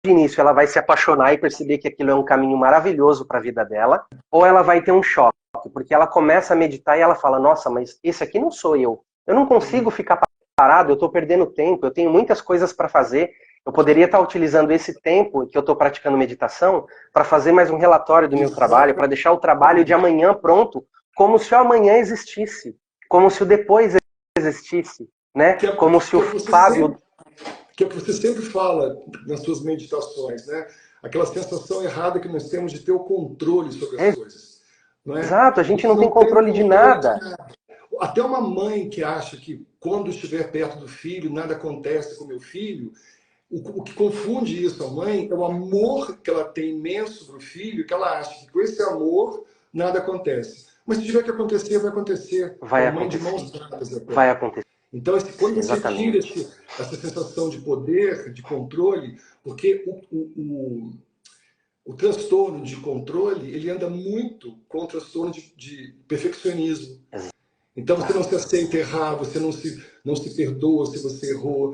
início ela vai se apaixonar e perceber que aquilo é um caminho maravilhoso para a vida dela, ou ela vai ter um choque, porque ela começa a meditar e ela fala, nossa, mas esse aqui não sou eu não consigo ficar parado, eu estou perdendo tempo, eu tenho muitas coisas para fazer, eu poderia estar utilizando esse tempo que eu estou praticando meditação para fazer mais um relatório do meu trabalho, para deixar o trabalho de amanhã pronto, como se o amanhã existisse, como se o depois existisse, né? Como se o Fábio... Que é o que você sempre fala nas suas meditações, né? Aquela sensação errada que nós temos de ter o controle sobre as coisas. Não é? Exato, a gente não tem controle de nada. Até uma mãe que acha que quando estiver perto do filho, nada acontece com o meu filho, o que confunde isso a mãe é o amor que ela tem imenso para o filho, que ela acha que com esse amor nada acontece. Mas se tiver que acontecer, vai acontecer. Vai a mãe acontecer. De mãos dadas, vai acontecer. Então, quando você tira essa sensação de poder, de controle, porque o transtorno de controle, ele anda muito com o transtorno de perfeccionismo. Então, você não se aceita errar, você não se perdoa se você errou.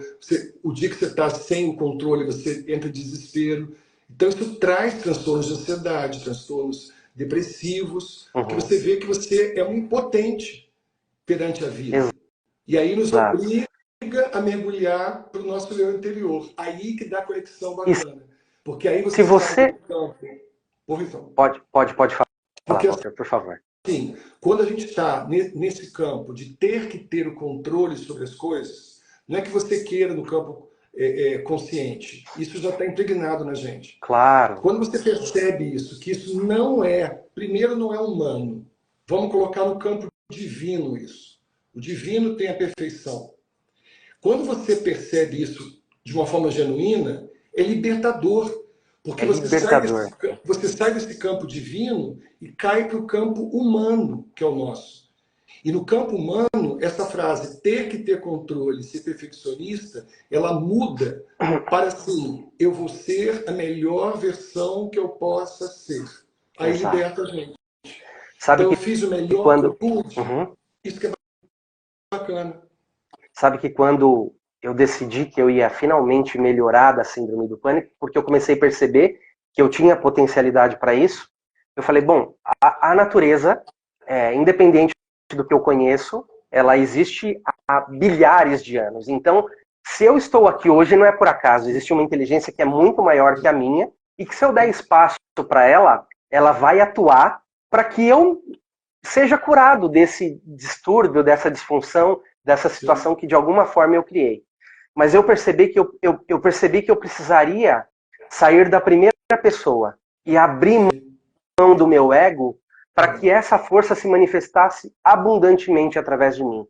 O dia que você está sem o controle, você entra em desespero. Então, isso traz transtornos de ansiedade, transtornos depressivos, que você vê que você é um impotente perante a vida. E aí nos obriga a mergulhar para o nosso eu interior. Aí que dá a conexão bacana. Porque aí você... Se você... Pode falar, porque, Walter, por favor. Sim, quando a gente está nesse campo de ter que ter o controle sobre as coisas, não é que você queira no campo consciente. Isso já está impregnado na gente. Claro. Quando você percebe isso, que isso não é... Primeiro, não é humano. Vamos colocar no campo divino isso. O divino tem a perfeição. Quando você percebe isso de uma forma genuína, é libertador. Porque você sai desse campo divino e cai para o campo humano, que é o nosso. E no campo humano, essa frase, ter que ter controle, ser perfeccionista, ela muda para assim, eu vou ser a melhor versão que eu possa ser. Aí Exato. liberta a gente. Sabe Então que eu fiz o melhor que quando... eu pude, isso que é bacana. Sabe que quando eu decidi que eu ia finalmente melhorar da síndrome do pânico, porque eu comecei a perceber que eu tinha potencialidade para isso, eu falei, bom, a natureza, independente do que eu conheço, ela existe há bilhares de anos. Então, se eu estou aqui hoje, não é por acaso. Existe uma inteligência que é muito maior que a minha e que se eu der espaço para ela, ela vai atuar para que eu seja curado desse distúrbio, dessa disfunção, dessa situação que de alguma forma eu criei. Mas eu percebi que eu percebi que eu precisaria sair da primeira pessoa e abrir mão do meu ego para que essa força se manifestasse abundantemente através de mim.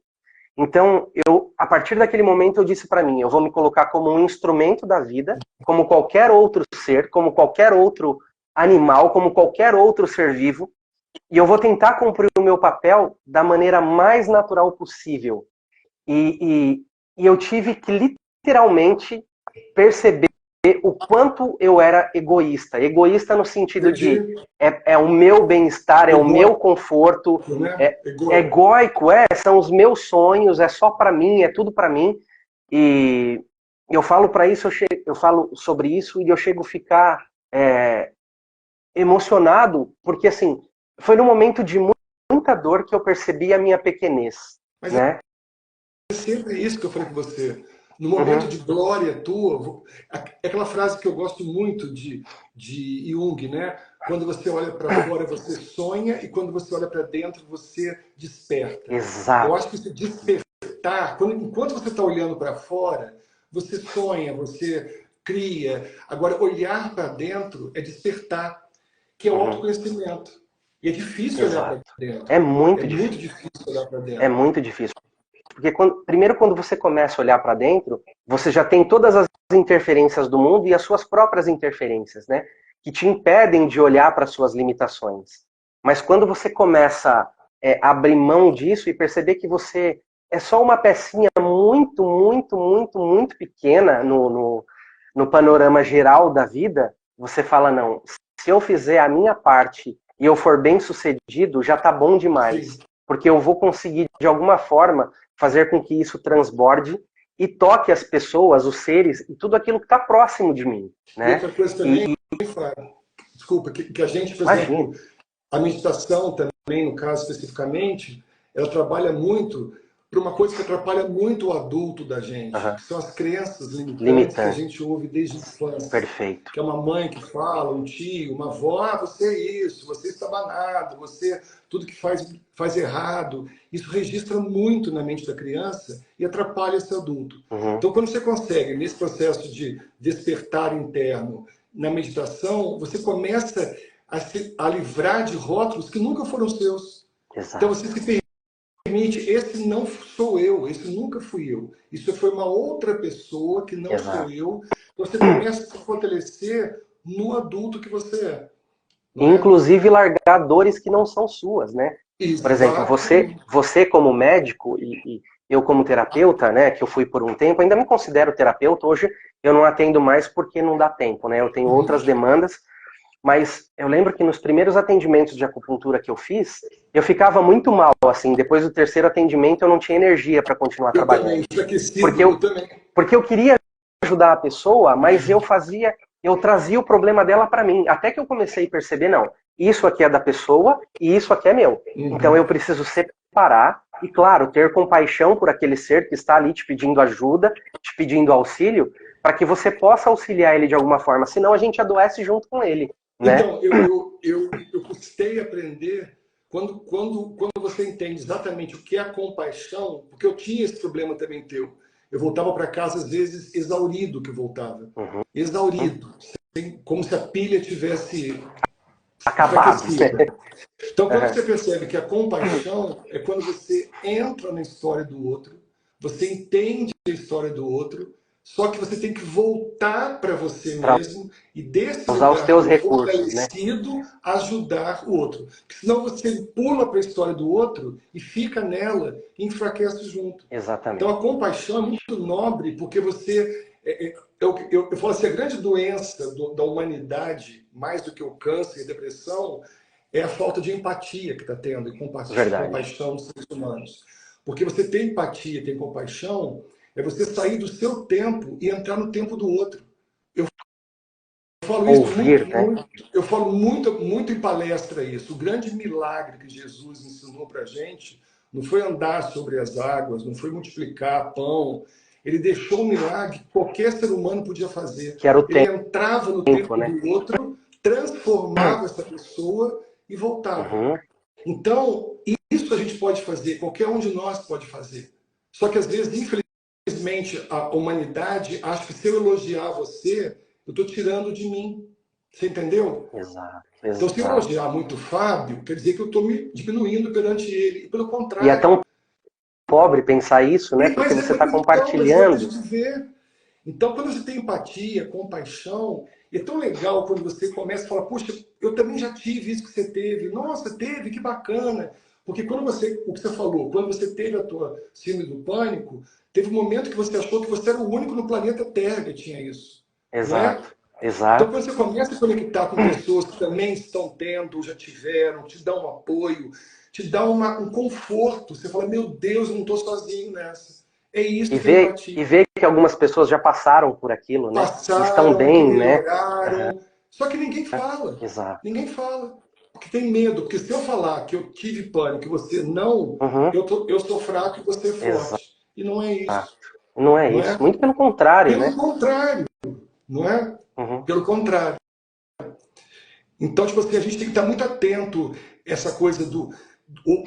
Então, a partir daquele momento, eu disse para mim, eu vou me colocar como um instrumento da vida, como qualquer outro ser, como qualquer outro animal, como qualquer outro ser vivo, e eu vou tentar cumprir o meu papel da maneira mais natural possível. E eu tive que literalmente perceber o quanto eu era egoísta. Egoísta no sentido de é o meu bem-estar, é o meu conforto, egóico, são os meus sonhos, é só para mim, é tudo para mim. E eu falo para isso, eu falo sobre isso e eu chego a ficar emocionado, porque assim, foi num momento de muita dor que eu percebi a minha pequenez. Mas né? é sempre isso que eu falei com você. No momento de glória tua, é aquela frase que eu gosto muito de Jung, né? Quando você olha para fora, você sonha, e quando você olha para dentro, você desperta. Exato. Eu acho que esse despertar, enquanto você está olhando para fora, você sonha, você cria. Agora, olhar para dentro é despertar, que é o autoconhecimento. E é difícil olhar para dentro. É muito difícil olhar para dentro. É muito difícil. Porque primeiro, quando você começa a olhar para dentro, você já tem todas as interferências do mundo e as suas próprias interferências, né? Que te impedem de olhar para suas limitações. Mas quando você começa a abrir mão disso e perceber que você é só uma pecinha muito, muito, muito, muito pequena no panorama geral da vida, você fala, não, se eu fizer a minha parte e eu for bem sucedido, já tá bom demais. Sim. Porque eu vou conseguir, de alguma forma, fazer com que isso transborde e toque as pessoas, os seres e tudo aquilo que está próximo de mim. Né? E outra coisa também, desculpa, que a gente, por exemplo, a meditação também, no caso especificamente, ela trabalha muito para uma coisa que atrapalha muito o adulto da gente, que são as crenças limitantes que a gente ouve desde a infância. Perfeito. Que é uma mãe que fala, um tio, uma avó, você é isso, você está banado, você tudo que faz errado. Isso registra muito na mente da criança e atrapalha esse adulto. Então, quando você consegue, nesse processo de despertar interno, na meditação, você começa a livrar de rótulos que nunca foram seus. Exato. Então, você se permite, esse não sou eu, esse nunca fui eu. Isso foi uma outra pessoa que não sou eu. Você começa a se fortalecer no adulto que você é. Inclusive largar dores que não são suas, né? Exato. Por exemplo, você como médico e eu como terapeuta, né, que eu fui por um tempo, ainda me considero terapeuta, hoje eu não atendo mais porque não dá tempo, né? Eu tenho outras demandas, mas eu lembro que nos primeiros atendimentos de acupuntura que eu fiz, eu ficava muito mal, assim, depois do terceiro atendimento eu não tinha energia para continuar trabalhando. Porque eu queria ajudar a pessoa, mas eu trazia o problema dela para mim, até que eu comecei a perceber, não, isso aqui é da pessoa e isso aqui é meu. Então eu preciso separar e, claro, ter compaixão por aquele ser que está ali te pedindo ajuda, te pedindo auxílio, para que você possa auxiliar ele de alguma forma, senão a gente adoece junto com ele. Né? Então, eu custei aprender quando você entende exatamente o que é a compaixão, porque eu tinha esse problema também teu. Eu voltava para casa, às vezes, exaurido que eu voltava. Exaurido. Como se a pilha tivesse acabado. Então, quando você percebe que a compaixão é quando você entra na história do outro, você entende a história do outro, Só que você tem que voltar para você mesmo e desse usar os lugar teus recursos, né? fortalecido ajudar o outro. Porque senão você pula para a história do outro e fica nela e enfraquece junto. Exatamente. Então a compaixão é muito nobre porque você... Eu falo assim, a grande doença da humanidade, mais do que o câncer e a depressão, é a falta de empatia que está tendo e compaixão dos seres humanos. Porque você tem empatia, tem compaixão, é você sair do seu tempo e entrar no tempo do outro. Eu falo isso eu falo muito em palestra isso. O grande milagre que Jesus ensinou para a gente não foi andar sobre as águas, não foi multiplicar pão. Ele deixou um milagre que qualquer ser humano podia fazer. Que era o Ele tempo, entrava no tempo né? do outro, transformava essa pessoa e voltava. Uhum. Então, isso a gente pode fazer, qualquer um de nós pode fazer. Só que às vezes, infelizmente, a humanidade acha que se eu elogiar você, eu estou tirando de mim. Você entendeu? Exato. Então, se eu elogiar muito o Fábio, quer dizer que eu estou me diminuindo perante ele. E pelo contrário. E é tão pobre pensar isso, né? Porque você está compartilhando. Mas é pra gente ver. Então, quando você tem empatia, compaixão, é tão legal quando você começa a falar, puxa, eu também já tive isso que você teve. Nossa, teve, que bacana. Porque quando você, o que você falou, quando você teve a tua síndrome do pânico, teve um momento que você achou que você era o único no planeta Terra que tinha isso. Exato, não é? exato. Então, quando você começa a conectar com pessoas que também estão tendo, já tiveram, te dão um apoio, te dá um conforto. Você fala, meu Deus, eu não estou sozinho nessa. É isso que é empatia. E ver que algumas pessoas já passaram por aquilo, né? Estão bem, que né? melhoraram. Só que ninguém fala. Exato. Ninguém fala. Porque tem medo. Porque se eu falar que eu tive pânico e você não, eu sou fraco e você é forte. Exato. E não é isso. Não é isso. Muito pelo contrário, né? Pelo contrário. Não é? Pelo contrário. Então, tipo assim, a gente tem que estar muito atento a essa coisa do...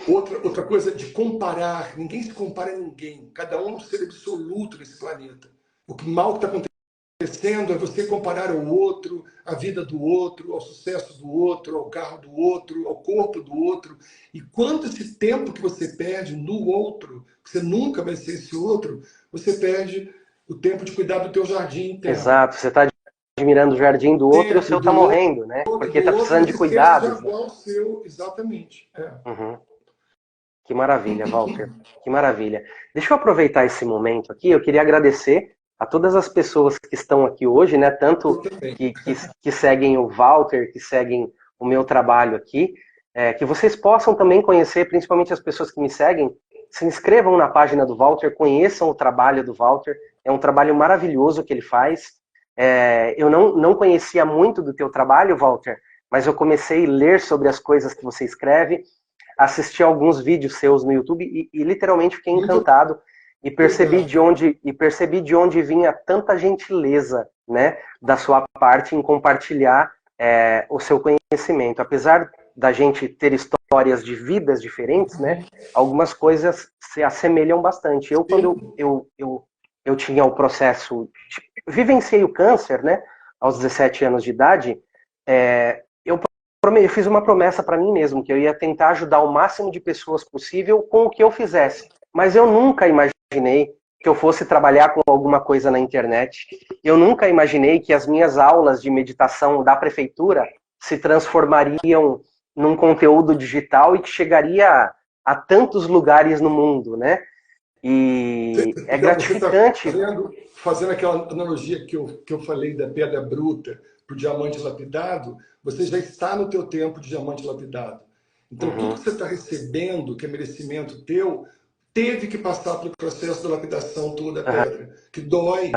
Outra coisa de comparar. Ninguém se compara a ninguém. Cada um é um ser absoluto nesse planeta. O que mal está acontecendo é você comparar ao outro, a vida do outro, ao sucesso do outro, ao carro do outro, ao corpo do outro. E quanto esse tempo que você perde no outro, que você nunca vai ser esse outro, você perde o tempo de cuidar do teu jardim interno. Exato. Você está admirando o jardim do outro e o seu está morrendo, né? Porque está precisando de cuidados. Igual o seu, exatamente. Que maravilha, Walter. Que maravilha. Deixa eu aproveitar esse momento aqui. Eu queria agradecer a todas as pessoas que estão aqui hoje, né? Tanto que seguem o Walter, que seguem o meu trabalho aqui. Que vocês possam também conhecer, principalmente as pessoas que me seguem, se inscrevam na página do Walter, conheçam o trabalho do Walter. É um trabalho maravilhoso que ele faz. Eu não conhecia muito do teu trabalho, Walter, mas eu comecei a ler sobre as coisas que você escreve, assisti alguns vídeos seus no YouTube e literalmente fiquei encantado e percebi de onde vinha tanta gentileza, né, da sua parte em compartilhar o seu conhecimento. Apesar da gente ter histórias de vidas diferentes, né, algumas coisas se assemelham bastante. Quando eu tinha o processo, vivenciei o câncer, né, aos 17 anos de idade, eu fiz uma promessa para mim mesmo, que eu ia tentar ajudar o máximo de pessoas possível com o que eu fizesse. Mas eu nunca imaginei que eu fosse trabalhar com alguma coisa na internet. Eu nunca imaginei que as minhas aulas de meditação da prefeitura se transformariam num conteúdo digital e que chegaria a tantos lugares no mundo, né? E é gratificante. Você tá fazendo aquela analogia que eu falei da pedra bruta para o diamante lapidado, você já está no teu tempo de diamante lapidado. Então, tudo que você está recebendo, que é merecimento teu, teve que passar pelo processo da lapidação toda da pedra, que dói.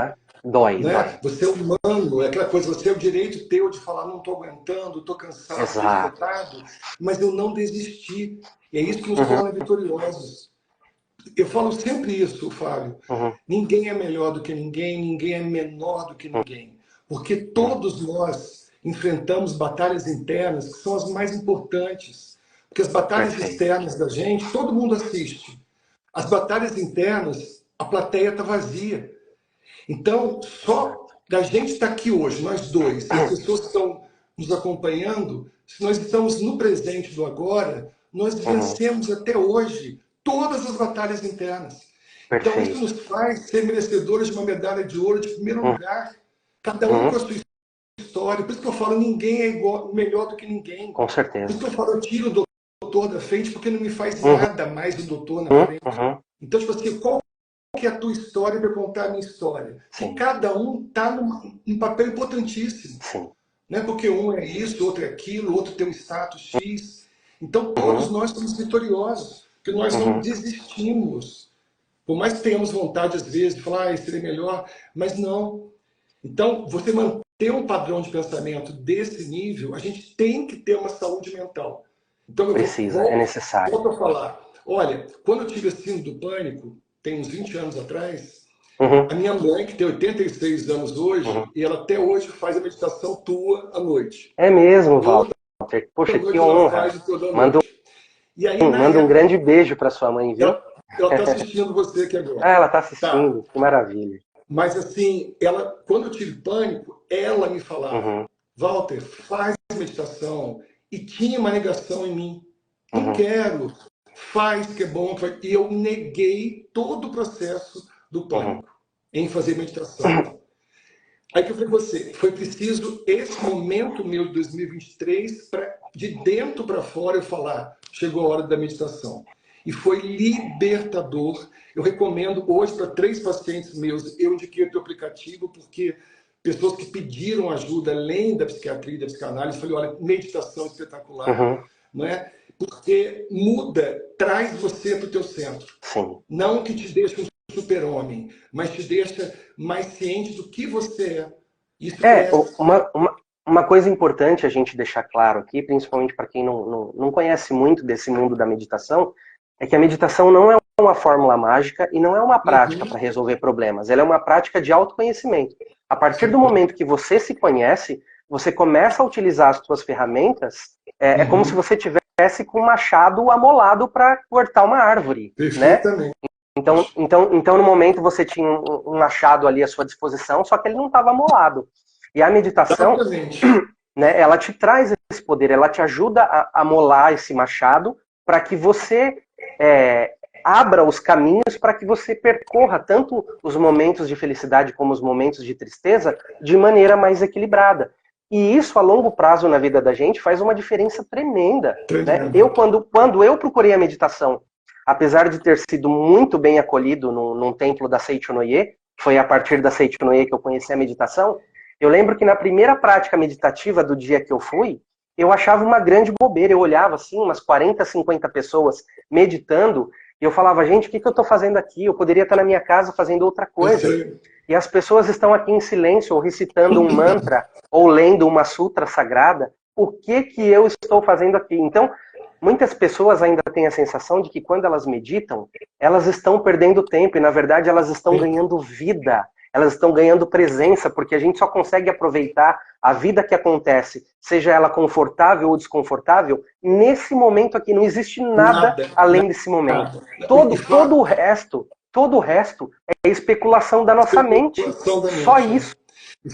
Dói. Você é humano, é aquela coisa, você é o direito teu de falar, não estou aguentando, estou cansado, estou esgotado, mas eu não desisti. E é isso que nos torna vitoriosos. Eu falo sempre isso, Fábio. Ninguém é melhor do que ninguém, ninguém é menor do que ninguém. Porque todos nós enfrentamos batalhas internas que são as mais importantes. Porque as batalhas externas da gente, todo mundo assiste. As batalhas internas, a plateia está vazia. Então, só da gente estar aqui hoje, nós dois, e as pessoas que estão nos acompanhando, se nós estamos no presente do agora, nós vencemos até hoje todas as batalhas internas. Então isso nos faz ser merecedores de uma medalha de ouro de primeiro lugar. Cada um com a sua história. Por isso que eu falo, ninguém é igual, melhor do que ninguém. Com certeza. Por isso que eu falo, eu tiro o doutor da frente, porque não me faz nada mais o doutor na frente. Então, tipo assim, qual que é a tua história para contar a minha história? E cada um está num papel importantíssimo. Sim. Não é porque um é isso, outro é aquilo, outro tem um status X. Então, todos nós somos vitoriosos, porque nós não desistimos. Por mais que tenhamos vontade, às vezes, de falar, seria melhor, mas não. Então, você manter um padrão de pensamento desse nível, a gente tem que ter uma saúde mental. Então, é necessário. Volto a falar. Olha, quando eu tive a síndrome do pânico, tem uns 20 anos atrás, a minha mãe, que tem 86 anos hoje, e ela até hoje faz a meditação tua à noite. É mesmo, Walter. Poxa, que honra. Manda um grande beijo para sua mãe, viu? Ela está assistindo você aqui agora. Ela está assistindo, que maravilha. Mas assim, quando eu tive pânico, ela me falava, Walter, faz meditação. E tinha uma negação em mim. Não quero, faz que é bom. E eu neguei todo o processo do pânico em fazer meditação. Aí que eu falei com você, foi preciso esse momento meu de 2023 para de dentro para fora eu falar, chegou a hora da meditação. E foi libertador. Eu recomendo hoje para 3 pacientes meus, eu indiquei o teu aplicativo porque pessoas que pediram ajuda além da psiquiatria e da psicanálise, falei, olha, meditação espetacular, não é? Porque muda, traz você para o teu centro. Sim. Não que te deixe um super-homem, mas te deixa mais ciente do que você é. Isso uma coisa importante a gente deixar claro aqui, principalmente para quem não conhece muito desse mundo da meditação, é que a meditação não é uma fórmula mágica e não é uma prática para resolver problemas. Ela é uma prática de autoconhecimento. A partir do momento que você se conhece, você começa a utilizar as suas ferramentas, é como se você tivesse com um machado amolado para cortar uma árvore. Perfeitamente. Né? Então, no momento você tinha um machado ali à sua disposição, só que ele não estava amolado. E a meditação, né, ela te traz esse poder, ela te ajuda a molar esse machado para que você abra os caminhos para que você percorra tanto os momentos de felicidade como os momentos de tristeza de maneira mais equilibrada. E isso, a longo prazo na vida da gente, faz uma diferença tremenda. Né? Quando eu procurei a meditação, apesar de ter sido muito bem acolhido num templo da Seicho Noye, foi a partir da Seicho Noye que eu conheci a meditação, eu lembro que na primeira prática meditativa do dia que eu fui, eu achava uma grande bobeira. Eu olhava assim, umas 40, 50 pessoas meditando, e eu falava, gente, o que eu estou fazendo aqui? Eu poderia estar na minha casa fazendo outra coisa. E as pessoas estão aqui em silêncio, ou recitando um mantra, ou lendo uma sutra sagrada. O que eu estou fazendo aqui? Então, muitas pessoas ainda têm a sensação de que quando elas meditam, elas estão perdendo tempo, e na verdade elas estão ganhando vida. Elas estão ganhando presença, porque a gente só consegue aproveitar a vida que acontece, seja ela confortável ou desconfortável, nesse momento aqui. Não existe nada além desse momento. Todo o resto é especulação da nossa mente. Só isso,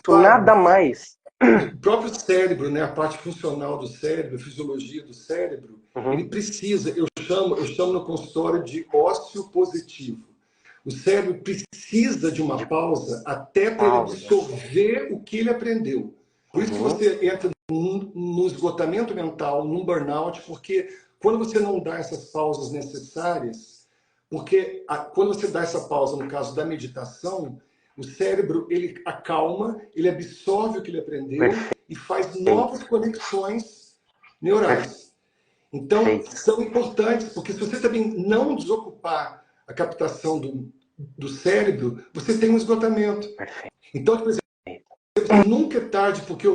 nada mais. O próprio cérebro, né, a parte funcional do cérebro, a fisiologia do cérebro, ele precisa, eu chamo no consultório de ócio positivo. O cérebro precisa de uma pausa até para ele absorver o que ele aprendeu. Por isso que você entra no esgotamento mental, num burnout, porque quando você não dá essas pausas necessárias, porque quando você dá essa pausa, no caso da meditação, o cérebro, ele acalma, ele absorve o que ele aprendeu e faz novas conexões neurais. Então, são importantes, porque se você também não desocupar a captação do cérebro, você tem um esgotamento. Então, por exemplo, nunca é tarde, porque eu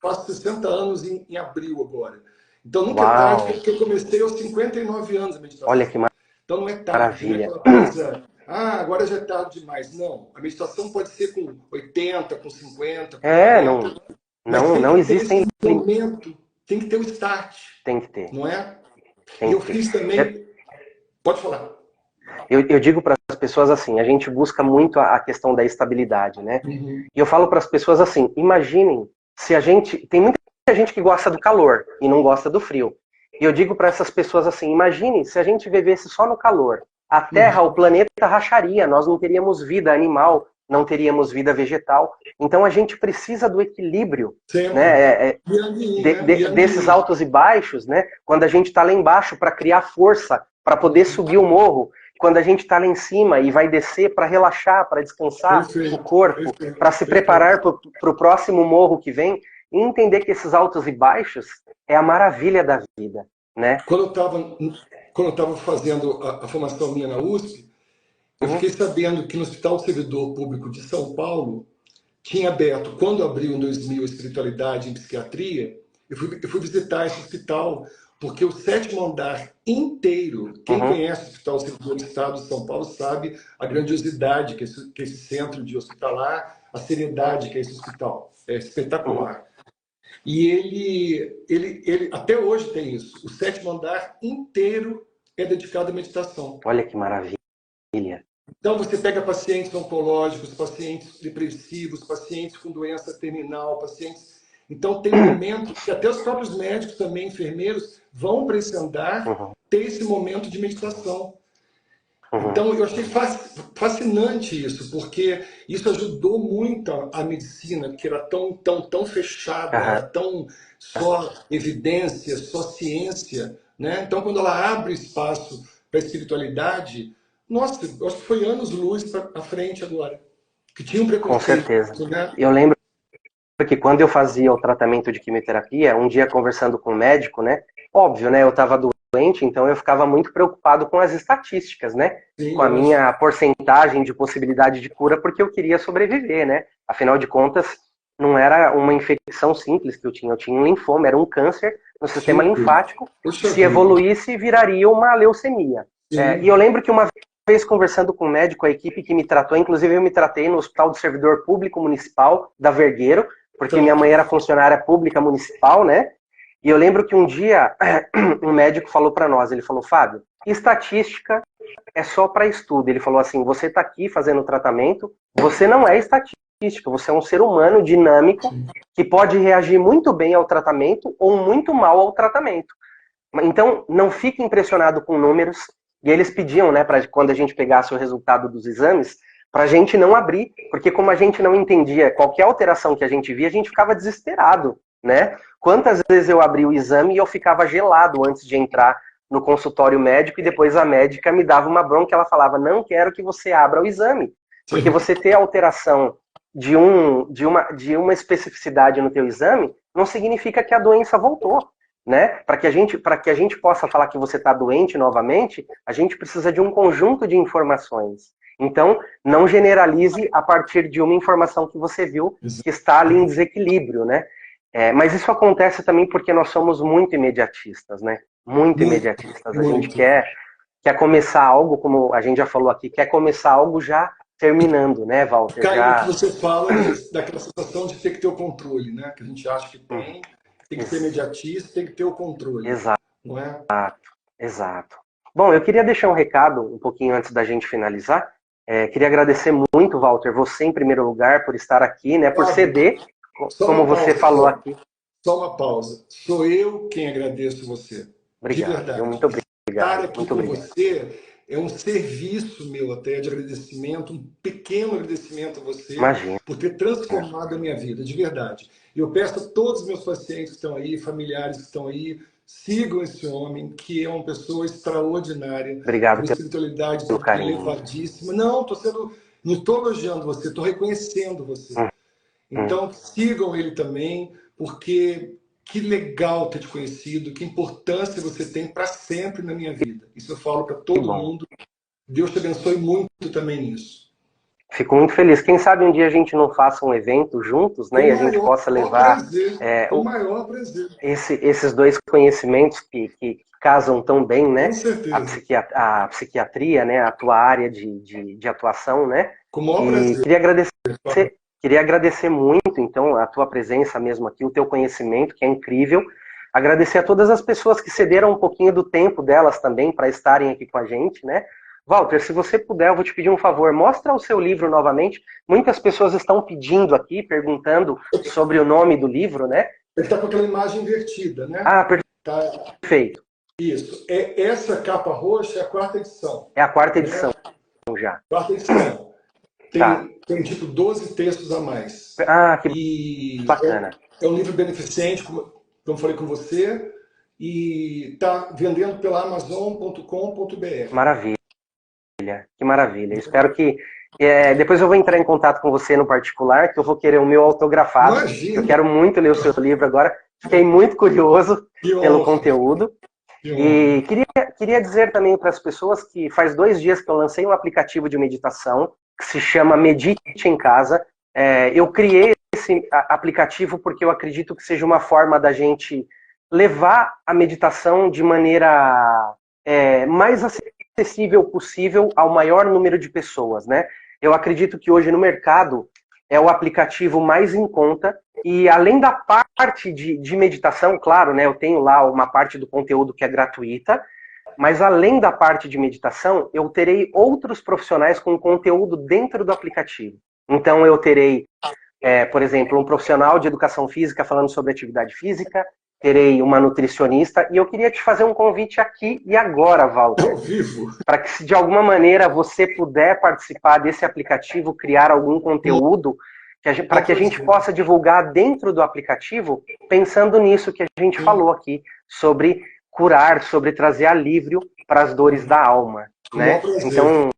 faço 60 anos em abril agora. Então, nunca é tarde, porque eu comecei aos 59 anos a meditação. Olha que então, não é tarde. Não é aquela coisa, agora já é tarde demais. Não, a meditação pode ser com 80, com 50, com 40. Não existem... momento, tem que ter o start. Tem que ter. Não é? E eu fiz também... Pode falar. Eu digo para as pessoas assim, a gente busca muito a questão da estabilidade, né? E eu falo para as pessoas assim, imaginem se a gente... Tem muita gente que gosta do calor e não gosta do frio. E eu digo para essas pessoas assim, imagine se a gente vivesse só no calor. a Terra, o planeta racharia, nós não teríamos vida animal, não teríamos vida vegetal. Então a gente precisa do equilíbrio, né? Desses altos e baixos, né? Quando a gente está lá embaixo para criar força, para poder subir o morro, quando a gente está lá em cima e vai descer para relaxar, para descansar o corpo, para se preparar para o próximo morro que vem, e entender que esses altos e baixos é a maravilha da vida, né? Quando eu estava fazendo a formação minha na USP, eu fiquei sabendo que no Hospital Servidor Público de São Paulo tinha aberto, quando abriu em 2000 a espiritualidade em psiquiatria, eu fui visitar esse hospital, porque o 7º andar inteiro, quem conhece o Hospital Servidor do Estado de São Paulo sabe a grandiosidade que é esse centro de hospitalar, a seriedade que é esse hospital. É espetacular. E ele até hoje tem isso. O 7º andar inteiro é dedicado à meditação. Olha que maravilha. Então você pega pacientes oncológicos, pacientes depressivos, pacientes com doença terminal, pacientes... Então tem um momento que até os próprios médicos também, enfermeiros, vão para esse andar ter esse momento de meditação. Então eu achei fascinante isso, porque isso ajudou muito a medicina, que era tão fechada, era tão só evidência, só ciência, né? Então quando ela abre espaço para a espiritualidade, nossa, eu acho que foi anos-luz à frente agora, que tinha um preconceito. Com certeza. Né? Eu lembro que quando eu fazia o tratamento de quimioterapia, um dia conversando com um médico, né? Óbvio, né? Eu estava doente, então eu ficava muito preocupado com as estatísticas, né? Sim, com a minha porcentagem de possibilidade de cura, porque eu queria sobreviver, né? Afinal de contas, não era uma infecção simples que eu tinha um linfoma, era um câncer no sistema linfático. Se evoluísse, viraria uma leucemia. E eu lembro que uma vez conversando com um médico, a equipe que me tratou, inclusive eu me tratei no Hospital do Servidor Público Municipal da Vergueiro, porque minha mãe era funcionária pública municipal, né? E eu lembro que um dia um médico falou para nós, ele falou, Fábio, estatística é só para estudo. Ele falou assim, você está aqui fazendo tratamento, você não é estatística, você é um ser humano dinâmico que pode reagir muito bem ao tratamento ou muito mal ao tratamento. Então, não fique impressionado com números. E eles pediam, né, para quando a gente pegasse o resultado dos exames, para a gente não abrir, porque como a gente não entendia qualquer alteração que a gente via, a gente ficava desesperado, né? Quantas vezes eu abri o exame e eu ficava gelado antes de entrar no consultório médico e depois a médica me dava uma bronca, ela falava, não quero que você abra o exame, porque você ter alteração de uma especificidade no teu exame não significa que a doença voltou. Né? Para que a gente possa falar que você está doente novamente, a gente precisa de um conjunto de informações. Então, não generalize a partir de uma informação que você viu que está ali em desequilíbrio, né? Mas isso acontece também porque nós somos muito imediatistas, né? Muito imediatistas. A gente quer começar algo, como a gente já falou aqui, quer começar algo já terminando, né, Walter? Caio, o que você fala daquela sensação de ter que ter o controle, né? Que a gente acha que tem que ser imediatista, tem que ter o controle. Exato. Não é? Exato. Bom, eu queria deixar um recado um pouquinho antes da gente finalizar. Queria agradecer muito, Walter, você em primeiro lugar, por estar aqui, né, por ceder, como você falou aqui. Só uma pausa. Sou eu quem agradeço você. Obrigado. De verdade. Muito obrigado. Estar aqui muito com obrigado. você é um serviço meu até de agradecimento, um pequeno agradecimento a você. Imagina. Por ter transformado a minha vida, de verdade. E eu peço a todos os meus pacientes que estão aí, familiares que estão aí, sigam esse homem, que é uma pessoa extraordinária. Obrigado. Uma espiritualidade elevadíssima. Não estou elogiando você, estou reconhecendo você. Então, sigam ele também, porque que legal ter te conhecido, que importância você tem para sempre na minha vida. Isso eu falo para todo mundo. Deus te abençoe muito também nisso. Fico muito feliz. Quem sabe um dia a gente não faça um evento juntos, né? E a gente possa levar o maior prazer. Esses dois conhecimentos que casam tão bem, né? Com certeza. A psiquiatria, né? A tua área de atuação, né? Com o maior prazer. Queria agradecer muito, então, a tua presença mesmo aqui, o teu conhecimento, que é incrível. Agradecer a todas as pessoas que cederam um pouquinho do tempo delas também para estarem aqui com a gente, né? Walter, se você puder, eu vou te pedir um favor, mostra o seu livro novamente. Muitas pessoas estão pedindo aqui, perguntando sobre o nome do livro, né? Ele está com aquela imagem invertida, né? Perfeito. Isso. Essa capa roxa é a quarta edição. É a quarta edição, né? Já. Quarta edição. Tá. Tem tipo 12 textos a mais. Ah, que E bacana. é um livro beneficente, como eu falei com você, e está vendendo pela Amazon.com.br. Maravilha, que maravilha. Espero que depois eu vou entrar em contato com você no particular, que eu vou querer o meu autografado. Imagina. Eu quero muito ler o seu livro agora. Fiquei muito curioso pelo conteúdo. E queria dizer também para as pessoas que faz 2 dias que eu lancei um aplicativo de meditação que se chama Medite em Casa. Eu criei esse aplicativo porque eu acredito que seja uma forma da gente levar a meditação de maneira mais acessível possível ao maior número de pessoas, né? Eu acredito que hoje no mercado é o aplicativo mais em conta e além da parte de meditação, claro, né? Eu tenho lá uma parte do conteúdo que é gratuita, mas além da parte de meditação, eu terei outros profissionais com conteúdo dentro do aplicativo. Então eu terei, por exemplo, um profissional de educação física falando sobre atividade física, terei uma nutricionista, e eu queria te fazer um convite aqui e agora, Walter. Ao vivo. Para que, se de alguma maneira você puder participar desse aplicativo, criar algum conteúdo, para que a gente possa divulgar dentro do aplicativo, pensando nisso que a gente falou aqui, sobre curar, sobre trazer alívio para as dores da alma, né? Então,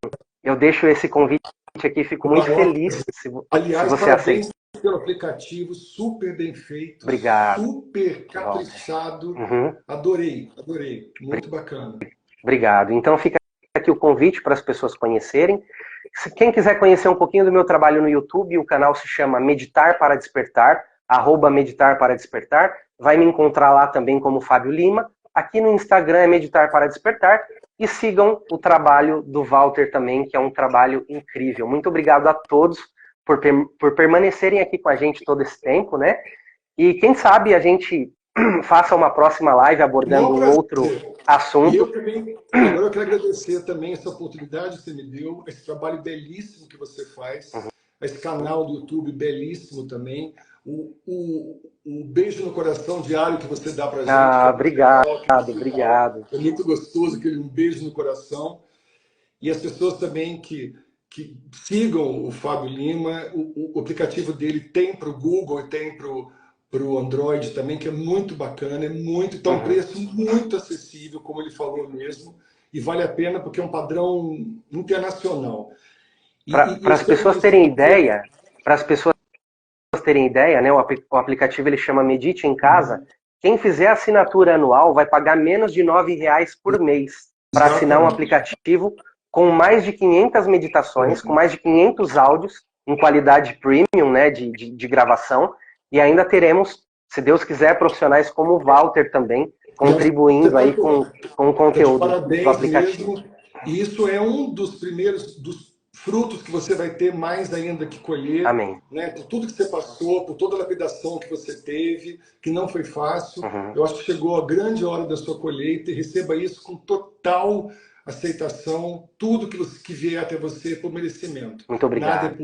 eu deixo esse convite aqui, fico muito feliz se você aceita. Pelo aplicativo, super bem feito. Obrigado. Super caprichado. Adorei. Muito bacana. Obrigado. Então fica aqui o convite para as pessoas conhecerem. Quem quiser conhecer um pouquinho do meu trabalho no YouTube, o canal se chama Meditar para Despertar, @Meditar para Despertar. Vai me encontrar lá também como Fábio Lima. Aqui no Instagram é Meditar para Despertar. E sigam o trabalho do Walter também, que é um trabalho incrível. Muito obrigado a todos por permanecerem aqui com a gente todo esse tempo, né? E quem sabe a gente faça uma próxima live abordando um outro assunto. E eu também, agora eu quero agradecer também essa oportunidade que você me deu, esse trabalho belíssimo que você faz, esse canal do YouTube belíssimo também, o beijo no coração diário que você dá pra gente. Obrigado. É muito gostoso, aquele um beijo no coração. E as pessoas também que sigam o Fábio Lima, o aplicativo dele tem para o Google e tem para o Android também, que é muito bacana, tá um preço muito acessível, como ele falou mesmo, e vale a pena porque é um padrão internacional. Para as pessoas terem ideia, né, o aplicativo ele chama Medite em Casa. Quem fizer a assinatura anual vai pagar menos de R$9 por mês para assinar um aplicativo com mais de 500 meditações, com mais de 500 áudios em qualidade premium, né, de gravação, e ainda teremos, se Deus quiser, profissionais como o Walter também, contribuindo aí com o conteúdo do aplicativo. Mesmo. E isso é um dos primeiros frutos que você vai ter mais ainda que colher. Amém. Né? Por tudo que você passou, por toda a lapidação que você teve, que não foi fácil. Eu acho que chegou a grande hora da sua colheita e receba isso com total aceitação, tudo que vier até você por merecimento. Muito obrigado.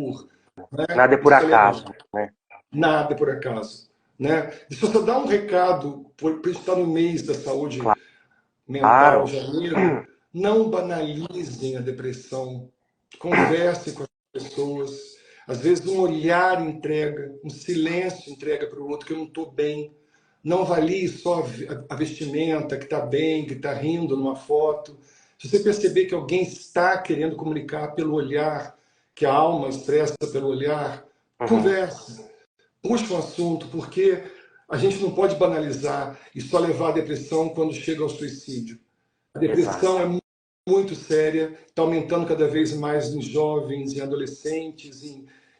Nada é por acaso. Né? Nada é por acaso. Né? Deixa eu só dar um recado, para a gente estar no mês da saúde mental, janeiro. Não banalizem a depressão. Conversem com as pessoas. Às vezes um olhar entrega, um silêncio entrega para o outro que eu não estou bem. Não avalie só a vestimenta, que está bem, que está rindo numa foto. Se você perceber que alguém está querendo comunicar pelo olhar, que a alma expressa pelo olhar, converse. Puxe um assunto, porque a gente não pode banalizar e só levar a depressão quando chega ao suicídio. A depressão é muito séria, está aumentando cada vez mais nos jovens e adolescentes.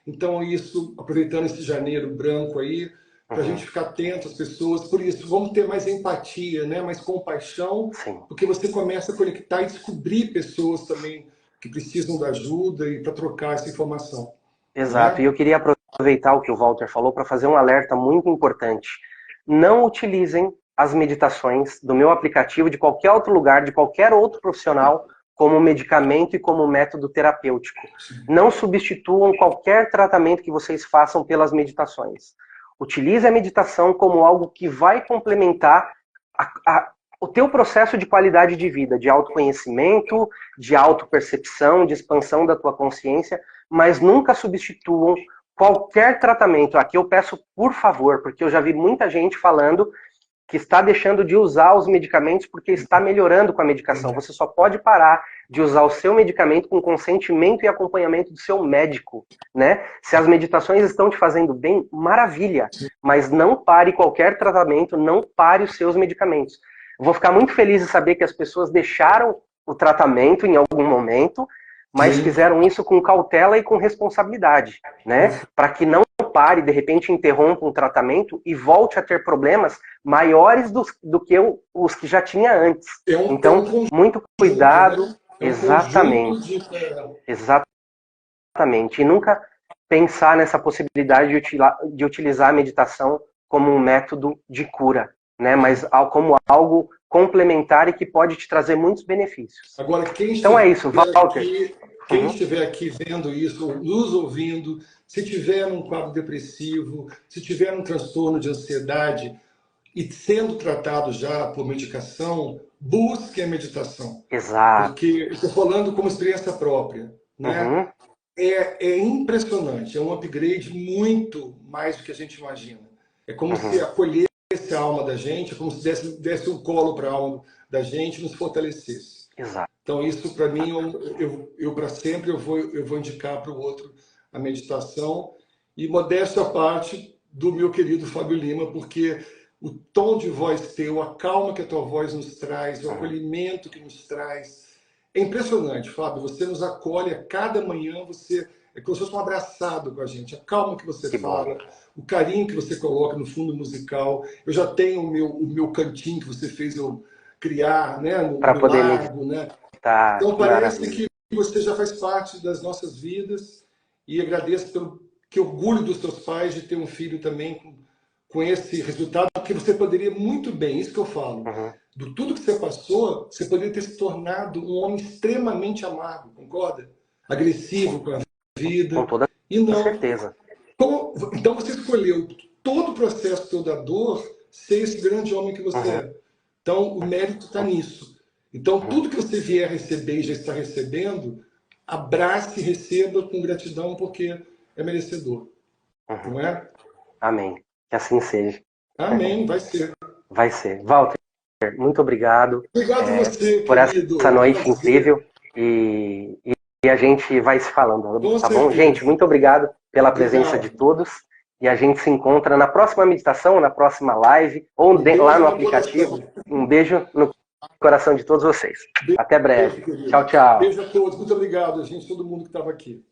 Então, isso, aproveitando esse janeiro branco aí, para a gente ficar atento às pessoas. Por isso, vamos ter mais empatia, né? Mais compaixão, porque você começa a conectar e descobrir pessoas também que precisam da ajuda e para trocar essa informação. Exato, né? E eu queria aproveitar o que o Walter falou para fazer um alerta muito importante. Não utilizem as meditações do meu aplicativo, de qualquer outro lugar, de qualquer outro profissional, como medicamento e como método terapêutico. Não substituam qualquer tratamento que vocês façam pelas meditações. Utilize a meditação como algo que vai complementar o teu processo de qualidade de vida, de autoconhecimento, de autopercepção, de expansão da tua consciência, mas nunca substituam qualquer tratamento. Aqui eu peço, por favor, porque eu já vi muita gente falando que está deixando de usar os medicamentos porque está melhorando com a medicação. Você só pode parar de usar o seu medicamento com consentimento e acompanhamento do seu médico, né? Se as meditações estão te fazendo bem, maravilha, mas não pare qualquer tratamento, não pare os seus medicamentos. Vou ficar muito feliz de saber que as pessoas deixaram o tratamento em algum momento, mas fizeram isso com cautela e com responsabilidade, né? Para que não pare, de repente interrompa um tratamento e volte a ter problemas maiores do que os que já tinha antes. Então, muito cuidado. Né? Exatamente. Exatamente. E nunca pensar nessa possibilidade de utilizar a meditação como um método de cura, né? Mas como algo complementar e que pode te trazer muitos benefícios. Agora, então é isso, Walter. Quem estiver aqui vendo isso, nos ouvindo, se tiver um quadro depressivo, se tiver um transtorno de ansiedade e sendo tratado já por medicação, busque a meditação. Exato. Porque eu estou falando como experiência própria, né? É impressionante, é um upgrade muito mais do que a gente imagina. É como se acolhesse a alma da gente, é como se desse um colo para a alma da gente e nos fortalecesse. Exato. Então, isso para mim, eu para sempre eu vou indicar para o outro a meditação. E modéstia à parte do meu querido Fábio Lima, porque o tom de voz teu, a calma que a tua voz nos traz, o acolhimento que nos traz, é impressionante, Fábio. Você nos acolhe a cada manhã, você é como se fosse um abraçado com a gente. A calma que você fala, o carinho que você coloca no fundo musical. Eu já tenho o meu cantinho que você fez eu criar, né, no lago, né? Então parece que você já faz parte das nossas vidas e agradeço pelo que orgulho dos teus pais de ter um filho também com esse resultado, porque você poderia muito bem, isso que eu falo, do tudo que você passou, você poderia ter se tornado um homem extremamente amargo, concorda? Agressivo com a vida. Com toda certeza. Então você escolheu todo o processo teu da dor ser esse grande homem que você é. Então o mérito está nisso. Então, tudo que você vier receber e já está recebendo, abrace e receba com gratidão, porque é merecedor. Não é? Amém. Que assim seja. Amém, vai ser. Vai ser. Walter, muito obrigado. Obrigado a você, por essa noite incrível. E a gente vai se falando, tá bom? Gente, muito obrigado pela presença de todos. E a gente se encontra na próxima meditação, na próxima live, ou lá no aplicativo. Um beijo no coração de todos vocês. Até breve. Tchau, tchau. Beijo a todos. Muito obrigado, gente, todo mundo que estava aqui.